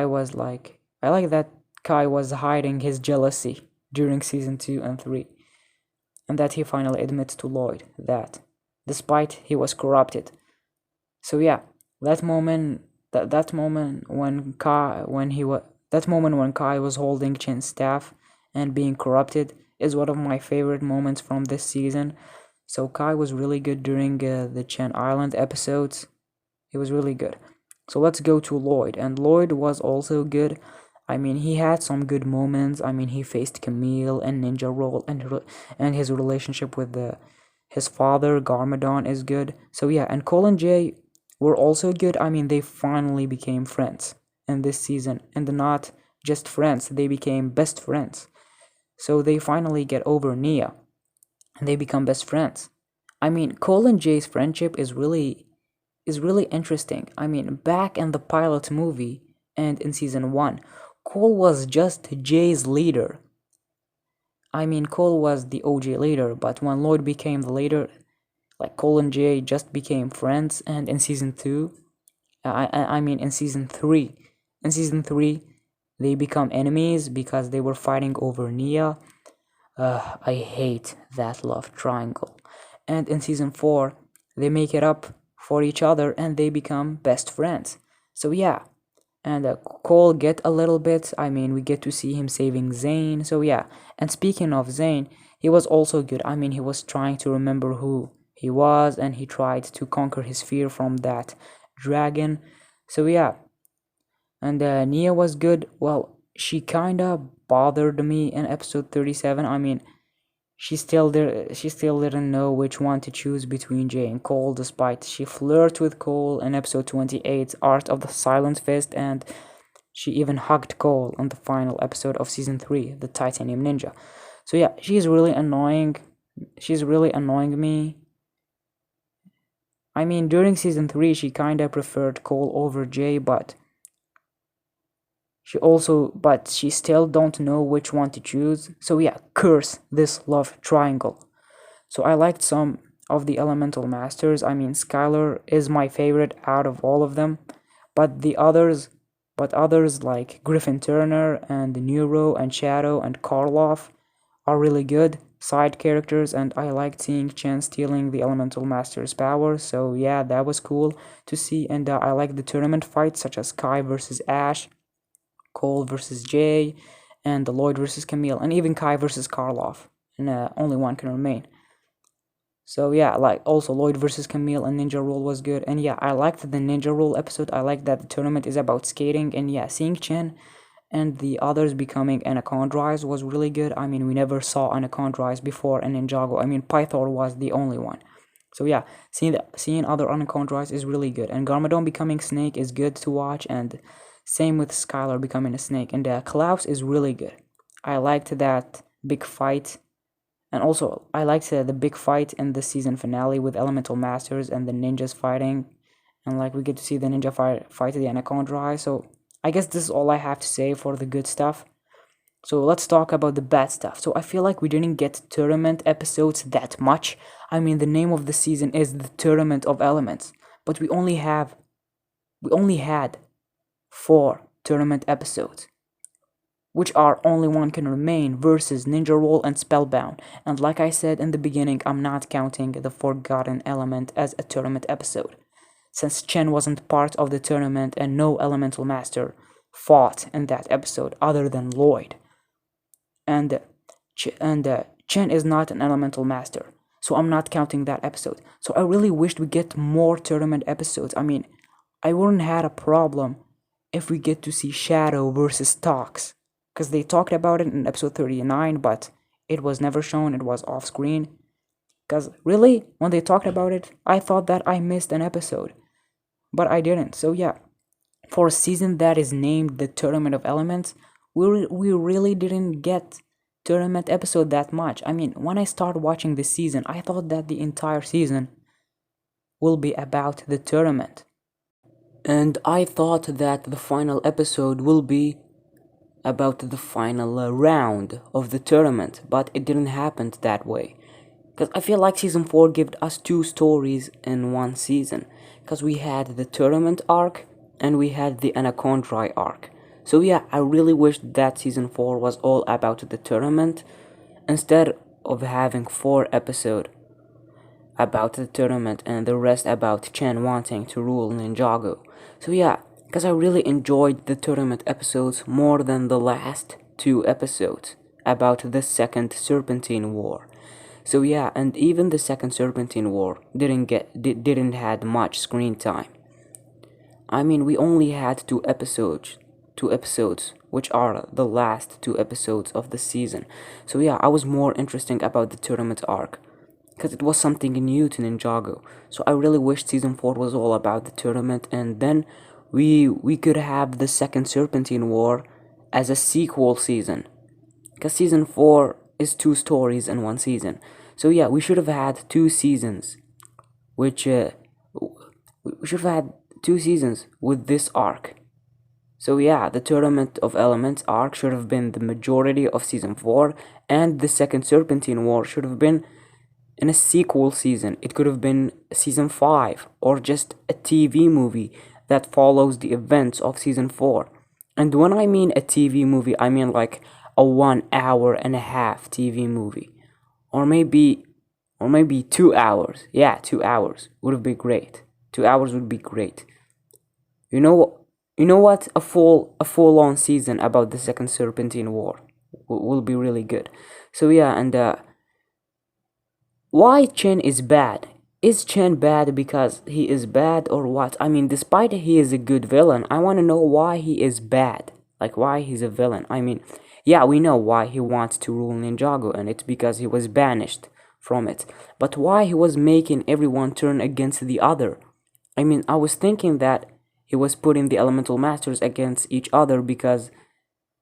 [SPEAKER 1] was like, I like that Kai was hiding his jealousy during season 2 and 3, and that he finally admits to Lloyd that despite he was corrupted. So yeah, that moment when Kai was holding Chin's staff and being corrupted is one of my favorite moments from this season. So Kai was really good during the Chen Island episodes. He was really good. So let's go to Lloyd, and Lloyd was also good. I mean, he had some good moments. I mean, he faced Camille and Ninja Roll, and his relationship with his father Garmadon is good. So yeah, and Cole and Jay were also good. I mean, they finally became friends in this season, and not just friends, they became best friends. So they finally get over Nia, and they become best friends. I mean, Cole and Jay's friendship is really interesting. I mean, back in the pilot movie and in season 1, Cole was just Jay's leader. I mean, Cole was the OG leader, but when Lloyd became the leader, like, Cole and Jay just became friends. And in season 2, in season 3, they become enemies because they were fighting over Nia. I hate that love triangle. And in season 4, they make it up for each other and they become best friends. So yeah, and Cole get a little bit. I mean, we get to see him saving Zane. So yeah, and speaking of Zane, he was also good. I mean, he was trying to remember who he was, and he tried to conquer his fear from that dragon. So yeah, and Nia was good. Well, she kinda bothered me in episode 37. I mean, she still didn't know which one to choose between Jay and Cole, despite she flirted with Cole in episode 28, Art of the Silent Fist, and she even hugged Cole on the final episode of season 3, the Titanium Ninja. So yeah, she's really annoying. She's really annoying me. I mean, during season 3, she kinda preferred Cole over Jay, but she still don't know which one to choose. So yeah, curse this love triangle. So I liked some of the elemental masters. I mean, Skylar is my favorite out of all of them, but others like Griffin Turner and Neuro and Shadow and Karloff are really good side characters, and I liked seeing Chen stealing the elemental master's power. So yeah, that was cool to see, and I like the tournament fights such as Kai versus Ash, Cole versus Jay, and Lloyd versus Camille, and even Kai versus Karloff. And only one can remain. So yeah, like also Lloyd versus Camille and Ninja Rule was good. And yeah, I liked the Ninja Rule episode. I like that the tournament is about skating. And yeah, seeing Chen and the others becoming anacondrais was really good. I mean, we never saw anacondrais before in Ninjago. I mean, Pythor was the only one. So yeah, seeing other anacondrais is really good. And Garmadon becoming Snake is good to watch. And same with Skylar becoming a snake. And Klaus is really good. I liked that big fight. And also, I liked the big fight in the season finale with Elemental Masters and the ninjas fighting. And like we get to see the ninja fight the anacondrai. So I guess this is all I have to say for the good stuff. So let's talk about the bad stuff. So I feel like we didn't get tournament episodes that much. I mean, the name of the season is the Tournament of Elements, but we only had 4 tournament episodes, which are Only One Can Remain versus Ninja Roll and Spellbound. And like I said in the beginning, I'm not counting the Forgotten Element as a tournament episode, since Chen wasn't part of the tournament and no elemental master fought in that episode other than Lloyd. And Chen is not an elemental master, so I'm not counting that episode. So I really wished we get more tournament episodes. I mean, I wouldn't have a problem if we get to see Shadow versus Tox, because they talked about it in episode 39, but it was never shown. It was off screen. Because really, when they talked about it, I thought that I missed an episode, but I didn't. So yeah, for a season that is named the Tournament of Elements, we really didn't get tournament episode that much. I mean, when I started watching this season, I thought that the entire season will be about the tournament. And I thought that the final episode will be about the final round of the tournament, but it didn't happen that way. Because I feel like season 4 gave us 2 stories in one season. Because we had the tournament arc and we had the anacondrai arc. So yeah, I really wish that season 4 was all about the tournament instead of having 4 episodes about the tournament and the rest about Chen wanting to rule Ninjago. So yeah, because I really enjoyed the tournament episodes more than the last 2 episodes about the second Serpentine War. So yeah, and even the second Serpentine War didn't had much screen time. I mean, we only had 2 episodes, which are the last 2 episodes of the season. So yeah, I was more interested about the tournament arc, because it was something new to Ninjago. So I really wish season 4 was all about the tournament, and then we could have the second Serpentine War as a sequel season, because season 4 is 2 stories in one season. So yeah, we should have had 2 seasons, which we should have had 2 seasons with this arc. So yeah, the Tournament of Elements arc should have been the majority of season 4, and the second Serpentine War should have been in a sequel season. It could have been season 5, or just a TV movie that follows the events of season 4. And when I mean a TV movie, I mean like a 1.5-hour TV movie. Or maybe 2 hours. Yeah, 2 hours would have been great. 2 hours would be great. You know, you know what? A full on season about the Second Serpentine War will be really good. So yeah, and why Chen is bad? Is Chen bad because he is bad or what? I mean, despite he is a good villain, I want to know why he is bad. Like why he's a villain. I mean, yeah, we know why he wants to rule Ninjago, and it's because he was banished from it. But why he was making everyone turn against the other? I mean, I was thinking that he was putting the elemental masters against each other because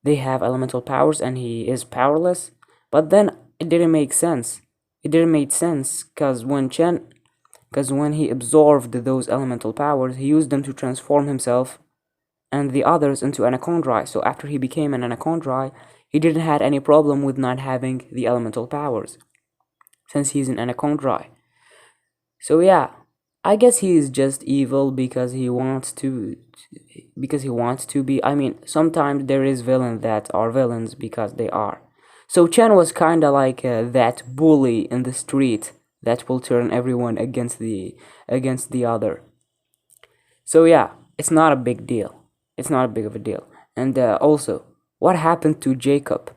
[SPEAKER 1] they have elemental powers and he is powerless. But then it didn't make sense. It didn't make sense because when he absorbed those elemental powers, he used them to transform himself and the others into anacondrai. So after he became an anacondrai, he didn't have any problem with not having the elemental powers, since he's an anacondrai. So yeah, I guess he is just evil because he wants to be. I mean, sometimes there is villains that are villains because they are. So Chen was kind of like that bully in the street that will turn everyone against the other. So yeah, it's not a big deal. It's not a big of a deal. And also, what happened to Jacob?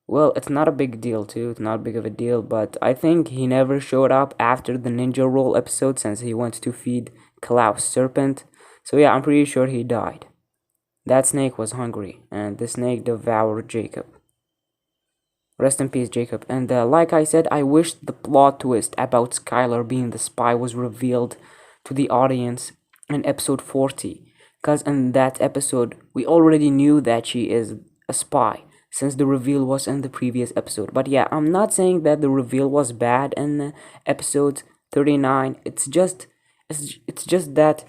[SPEAKER 1] Well, it's not a big deal too. It's not big of a deal, but I think he never showed up after the ninja roll episode since he went to feed Klaus Serpent. So yeah, I'm pretty sure he died. That snake was hungry, and the snake devoured Jacob. Rest in peace, Jacob. And like I said, I wish the plot twist about Skylar being the spy was revealed to the audience in episode 40. Because in that episode, we already knew that she is a spy, since the reveal was in the previous episode. But yeah, I'm not saying that the reveal was bad in episode 39. It's just that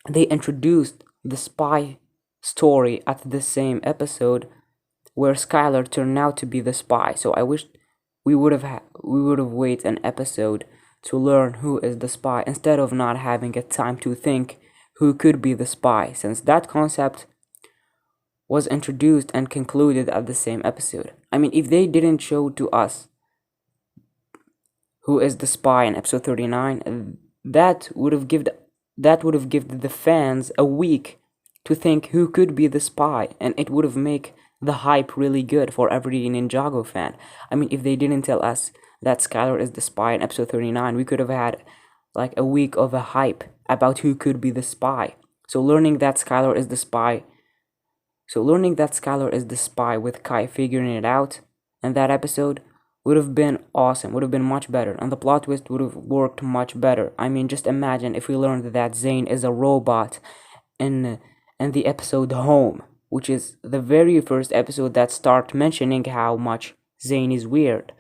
[SPEAKER 1] they introduced the spy story at the same episode where Skylar turned out to be the spy. So I wish we would have waited an episode to learn who is the spy instead of not having a time to think who could be the spy, since that concept was introduced and concluded at the same episode. I mean, if they didn't show to us who is the spy in episode 39, that would have given the fans a week to think who could be the spy, and it would have make the hype really good for every Ninjago fan. I mean, if they didn't tell us that Skylar is the spy in episode 39, we could have had like a week of a hype about who could be the spy. So learning that Skylar is the spy with Kai figuring it out in that episode would have been awesome, would have been much better, and the plot twist would have worked much better. I mean, just imagine if we learned that Zane is a robot in the episode Home, which is the very first episode that start mentioning how much Zane is weird.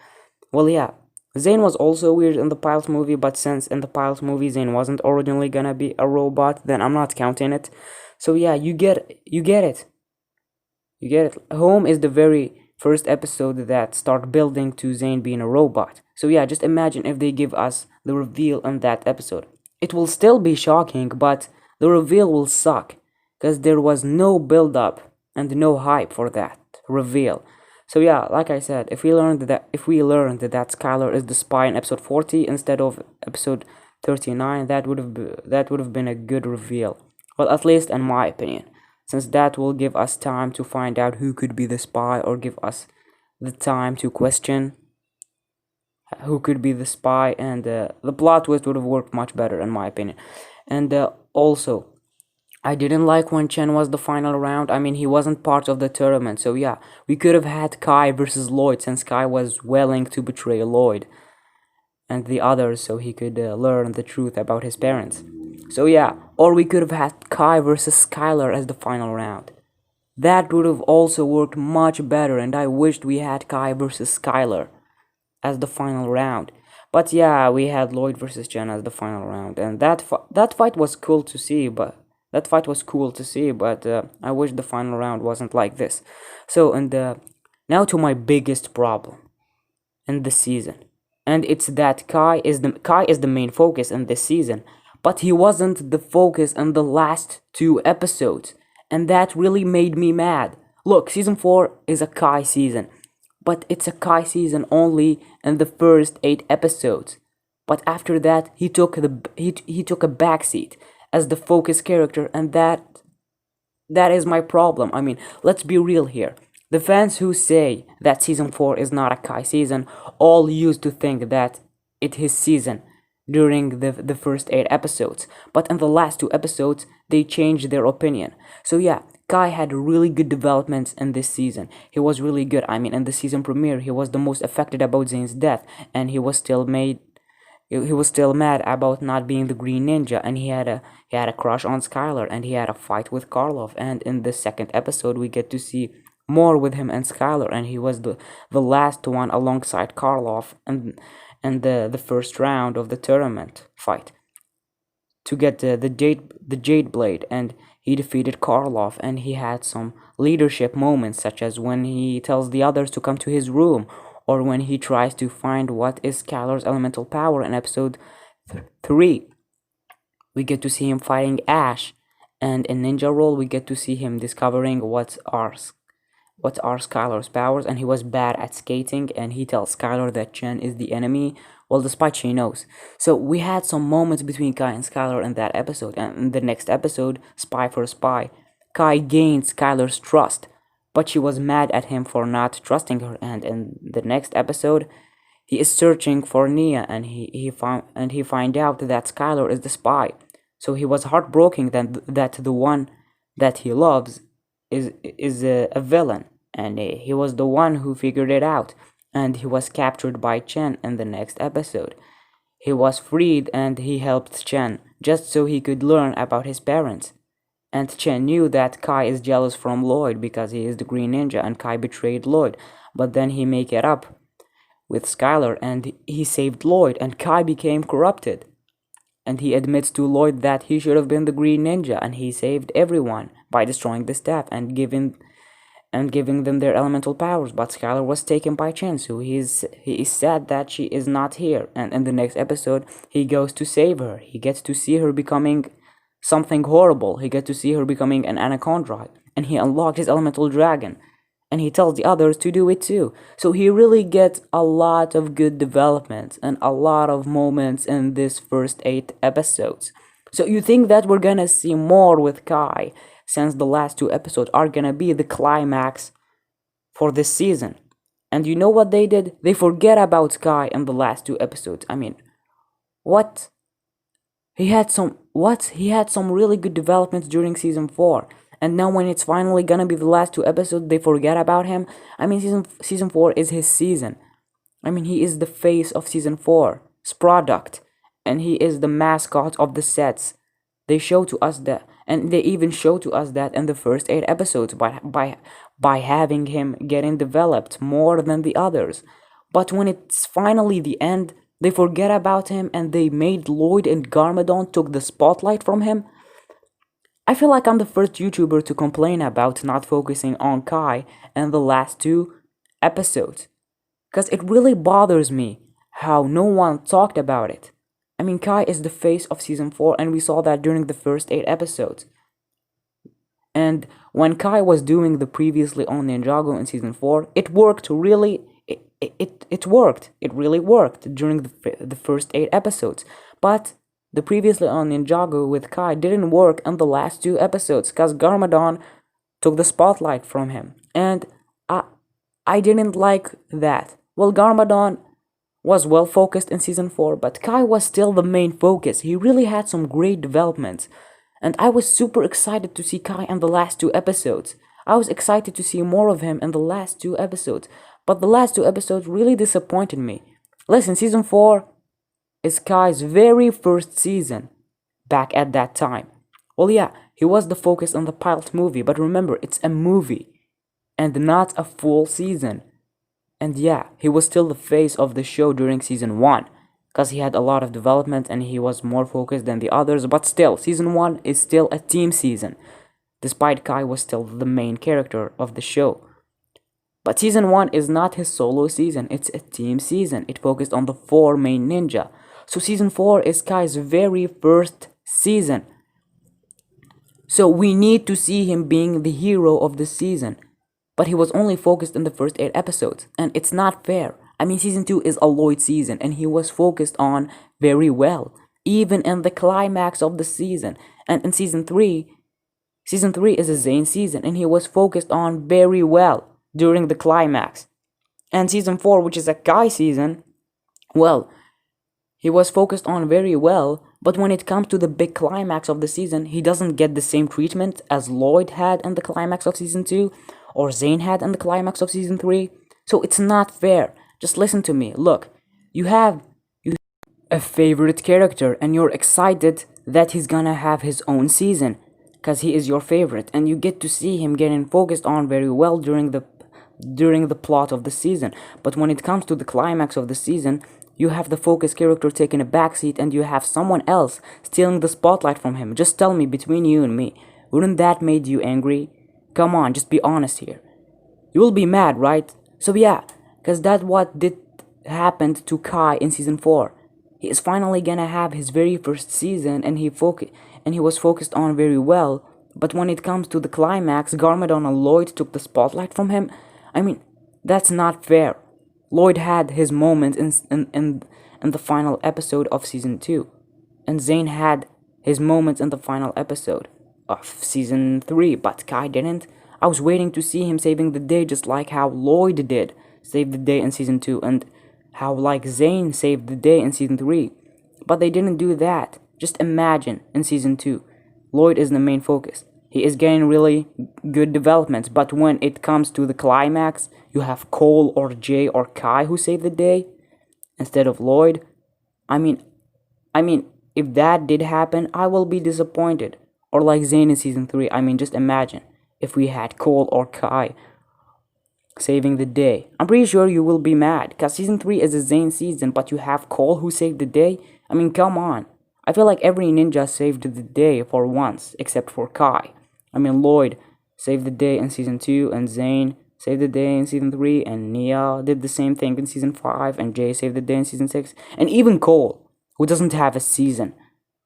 [SPEAKER 1] Well, yeah, Zane was also weird in the pilot movie, but since in the pilot movie Zane wasn't originally gonna be a robot, then I'm not counting it. So yeah, you get it. You get it. Home is the very first episode that start building to Zane being a robot. So yeah, just imagine if they give us the reveal in that episode. It will still be shocking, but the reveal will suck because there was no build up and no hype for that reveal. So yeah, like I said, if we learned that Skylar is the spy in episode 40 instead of episode 39, that would have been a good reveal. Well, at least in my opinion, since that will give us time to find out who could be the spy, or give us the time to question who could be the spy, and the plot twist would have worked much better in my opinion. And also, I didn't like when Chen was the final round. I mean, he wasn't part of the tournament, so yeah, we could have had Kai versus Lloyd, since Kai was willing to betray Lloyd and the others so he could learn the truth about his parents. So yeah, or we could have had Kai versus Skylar as the final round. That would have also worked much better, and I wished we had Kai versus Skylar as the final round. But yeah, we had Lloyd versus Chen as the final round, and that fight was cool to see, but I wish the final round wasn't like this. So, and now to my biggest problem in the season, and it's that Kai is the main focus in this season, but he wasn't the focus in the last 2 episodes, and that really made me mad. Look, season 4 is a Kai season, but it's a Kai season only in the first 8 episodes. But after that, he took a backseat as the focus character, and that is my problem. I mean, let's be real here. The fans who say that season 4 is not a Kai season all used to think that it is season during the first 8 episodes. But in the last 2 episodes, they changed their opinion. So yeah, Kai had really good developments in this season. He was really good. I mean, in the season premiere, he was the most affected about Zane's death, and he was still mad about not being the Green Ninja, and he had a crush on Skylar, and he had a fight with Karlov. And in the second episode, we get to see more with him and Skylar, and he was the last one alongside Karlov and the first round of the tournament fight to get the Jade Blade, and he defeated Karlov, and he had some leadership moments, such as when he tells the others to come to his room, or when he tries to find what is Skylar's elemental power in episode 3. We get to see him fighting Ash, and in Ninja Roll we get to see him discovering what are Skylar's powers, and he was bad at skating, and he tells Skylar that Chen is the enemy, well, despite she knows. So we had some moments between Kai and Skylar in that episode, and in the next episode, Spy for Spy, Kai gained Skylar's trust, but she was mad at him for not trusting her, and in the next episode, he is searching for Nia, and he find out that Skylar is the spy. So he was heartbroken that the one that he loves is a villain, and he was the one who figured it out, and he was captured by Chen in the next episode. He was freed, and he helped Chen just so he could learn about his parents. And Chen knew that Kai is jealous from Lloyd because he is the Green Ninja, and Kai betrayed Lloyd, but then he make it up with Skylar, and he saved Lloyd, and Kai became corrupted. And he admits to Lloyd that he should have been the Green Ninja, and he saved everyone by destroying the staff and giving them their elemental powers. But Skylar was taken by Chen, so he is sad that she is not here. And in the next episode, he goes to save her. He gets to see her becoming something horrible. He gets to see her becoming an anacondrai, and he unlocked his elemental dragon, and he tells the others to do it too. So he really gets a lot of good development and a lot of moments in this first 8 episodes. So you think that we're gonna see more with Kai, since the last 2 episodes are gonna be the climax for this season. And you know what they did? They forget about Kai in the last 2 episodes. I mean, what? He had some really good developments during season 4. And now when it's finally gonna be the last 2 episodes, they forget about him. I mean, season 4 is his season. I mean, he is the face of season 4's product, and he is the mascot of the sets. They show to us that, and they even show to us that in the first 8 episodes by having him getting developed more than the others. But when it's finally the end, they forget about him, and they made Lloyd and Garmadon took the spotlight from him. I feel like I'm the first YouTuber to complain about not focusing on Kai in the last 2 episodes, because it really bothers me how no one talked about it. I mean, Kai is the face of season 4, and we saw that during the first 8 episodes. And when Kai was doing the previously on Ninjago in season 4, it worked really. It worked. It really worked during the first 8 episodes. But the previously on Ninjago with Kai didn't work in the last 2 episodes because Garmadon took the spotlight from him. And I didn't like that. Well, Garmadon was well focused in season 4, but Kai was still the main focus. He really had some great developments. And I was super excited to see Kai in the last 2 episodes. I was excited to see more of him in the last 2 episodes. But the last 2 episodes really disappointed me. Listen, season 4 is Kai's very first season back at that time. Well, yeah, he was the focus on the pilot movie, but remember, it's a movie and not a full season. And yeah, he was still the face of the show during season 1 because he had a lot of development and he was more focused than the others, but still, season 1 is still a team season, despite Kai was still the main character of the show. But season 1 is not his solo season, it's a team season. It focused on the 4 main ninja. So season 4 is Kai's very first season. So we need to see him being the hero of the season. But he was only focused in the first 8 episodes, and it's not fair. I mean, season 2 is a Lloyd season, and he was focused on very well, even in the climax of the season. And in season 3 is a Zayn season, and he was focused on very well during the climax. And season 4, which is a Kai season, well, he was focused on very well, but when it comes to the big climax of the season, he doesn't get the same treatment as Lloyd had in the climax of season 2 or Zayn had in the climax of season 3. So it's not fair. Just listen to me. Look, you have a favorite character and you're excited that he's gonna have his own season because he is your favorite, and you get to see him getting focused on very well during the plot of the season. But when it comes to the climax of the season, you have the focus character taking a backseat and you have someone else stealing the spotlight from him. Just tell me, between you and me, wouldn't that made you angry? Come on, just be honest here. You will be mad, right? So yeah, because that's what did happened to Kai in season 4. He is finally gonna have his very first season, and he was focused on very well. But when it comes to the climax, Garmadon and Lloyd took the spotlight from him. I mean, that's not fair. Lloyd had his moment in the final episode of season 2, and Zayn had his moments in the final episode of season 3, but Kai didn't. I was waiting to see him saving the day, just like how Lloyd did save the day in season 2, and how like Zayn saved the day in season 3. But they didn't do that. Just imagine, in season 2, Lloyd is the main focus. He is getting really good developments, but when it comes to the climax, you have Cole or Jay or Kai who save the day instead of Lloyd. I mean, if that did happen, I will be disappointed. Or like Zayn in season 3, just imagine if we had Cole or Kai saving the day. I'm pretty sure you will be mad, because season 3 is a Zayn season, but you have Cole who saved the day. Come on. I feel like every ninja saved the day for once, except for Kai. Lloyd saved the day in season 2, and Zayn saved the day in season 3, and Nia did the same thing in season 5, and Jay saved the day in season 6, and even Cole, who doesn't have a season,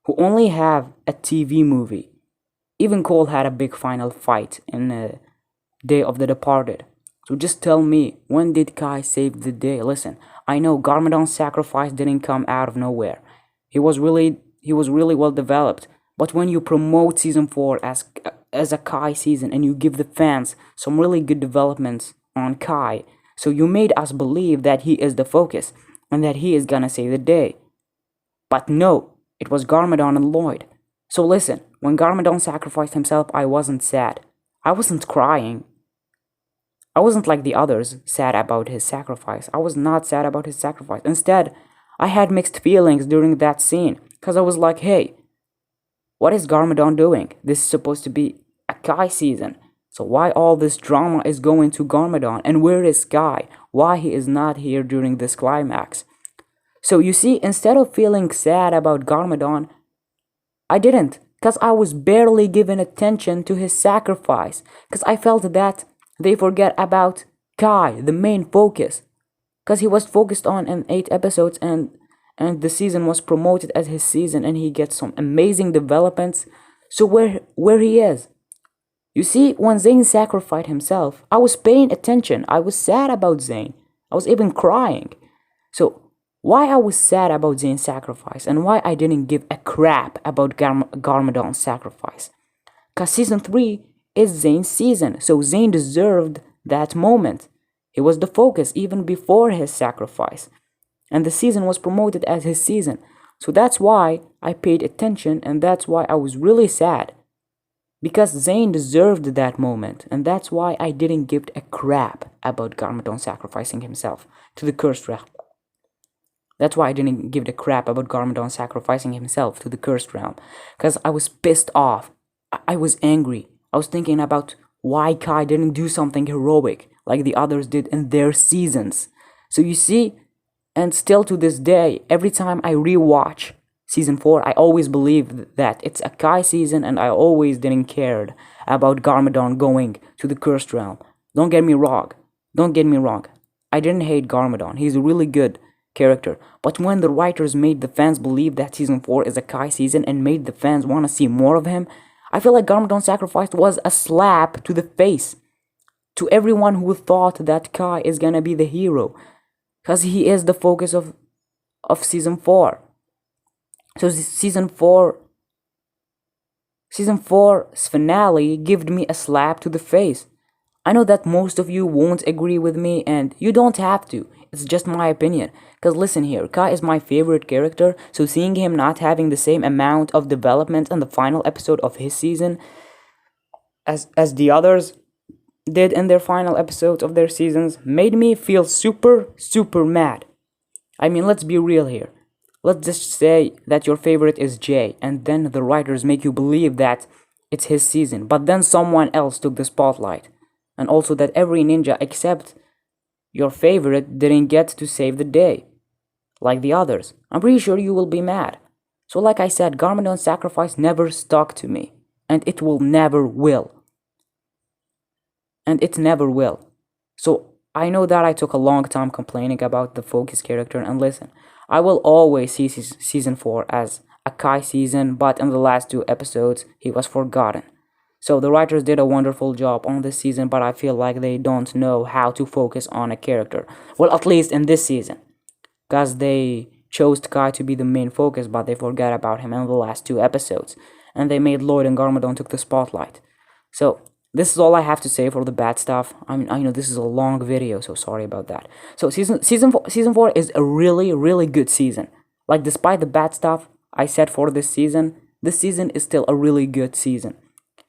[SPEAKER 1] who only have a TV movie. Even Cole had a big final fight in Day of the Departed. So just tell me, when did Kai save the day? Listen, I know Garmadon's sacrifice didn't come out of nowhere. He was really well developed. But when you promote season 4 as a Kai season, and you give the fans some really good developments on Kai, so you made us believe that he is the focus and that he is gonna save the day. But no, it was Garmadon and Lloyd. So listen, when Garmadon sacrificed himself, I wasn't sad. I wasn't crying. I wasn't like the others, sad about his sacrifice. I was not sad about his sacrifice. Instead, I had mixed feelings during that scene, because I was like, hey, what is Garmadon doing? This is supposed to be a Kai season. So why all this drama is going to Garmadon? And where is Kai? Why he is not here during this climax? So you see, instead of feeling sad about Garmadon, I didn't, because I was barely giving attention to his sacrifice, because I felt that they forget about Kai, the main focus, because he was focused on in 8 episodes, and the season was promoted as his season, and he gets some amazing developments. So where he is? You see, when Zayn sacrificed himself, I was paying attention. I was sad about Zayn. I was even crying. So why I was sad about Zayn's sacrifice, and why I didn't give a crap about Garmadon's sacrifice? Because season 3 is Zayn's season, so Zayn deserved that moment. He was the focus even before his sacrifice, and the season was promoted as his season. So that's why I paid attention, and that's why I was really sad, because Zayn deserved that moment, and that's why I didn't give a crap about Garmadon sacrificing himself to the cursed realm. That's why I didn't give a crap about Garmadon sacrificing himself to the cursed realm, because I was pissed off. I was angry. I was thinking about why Kai didn't do something heroic like the others did in their seasons. So you see, and still to this day, every time I rewatch season 4, I always believe that it's a Kai season, and I always didn't care about Garmadon going to the cursed realm. Don't get me wrong. I didn't hate Garmadon. He's a really good character. But when the writers made the fans believe that season 4 is a Kai season and made the fans want to see more of him, I feel like Garmadon's sacrifice was a slap to the face to everyone who thought that Kai is gonna be the hero, because he is the focus of season 4. So season 4's finale gave me a slap to the face. I know that most of you won't agree with me, and you don't have to. It's just my opinion. Because listen here, Kai is my favorite character, so seeing him not having the same amount of development in the final episode of his season as the others did in their final episodes of their seasons made me feel super mad. I mean, let's be real here. Let's just say that your favorite is Jay, and then the writers make you believe that it's his season, but then someone else took the spotlight. And also that every ninja except your favorite didn't get to save the day, like the others. I'm pretty sure you will be mad. So like I said, Garmadon's sacrifice never stuck to me, and it will never will. And it never will. So I know that I took a long time complaining about the focus character, and listen, I will always see season 4 as a Kai season, but in the last 2 episodes, he was forgotten. So the writers did a wonderful job on this season, but I feel like they don't know how to focus on a character. Well, at least in this season. Because they chose Kai to be the main focus, but they forgot about him in the last 2 episodes. And they made Lloyd and Garmadon took the spotlight. So this is all I have to say for the bad stuff. I mean, I know this is a long video, so sorry about that. So season 4 is a really good season. Like, despite the bad stuff I said for this season is still a really good season.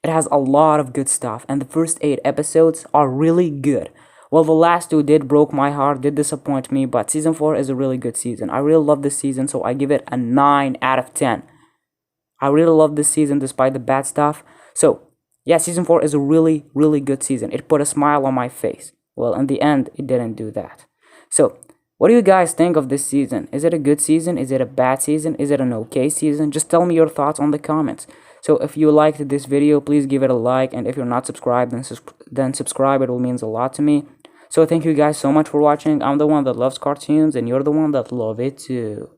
[SPEAKER 1] It has a lot of good stuff, and the first 8 episodes are really good. Well, the last 2 did broke my heart, did disappoint me, but season 4 is a really good season. I really love this season, so I give it a 9 out of 10. I really love this season despite the bad stuff. So yeah, season 4 is a really good season. It put a smile on my face. Well, in the end, it didn't do that. So, what do you guys think of this season? Is it a good season? Is it a bad season? Is it an okay season? Just tell me your thoughts on the comments. So, if you liked this video, please give it a like. And if you're not subscribed, then subscribe. It will mean a lot to me. So, thank you guys so much for watching. I'm the one that loves cartoons, and you're the one that love it too.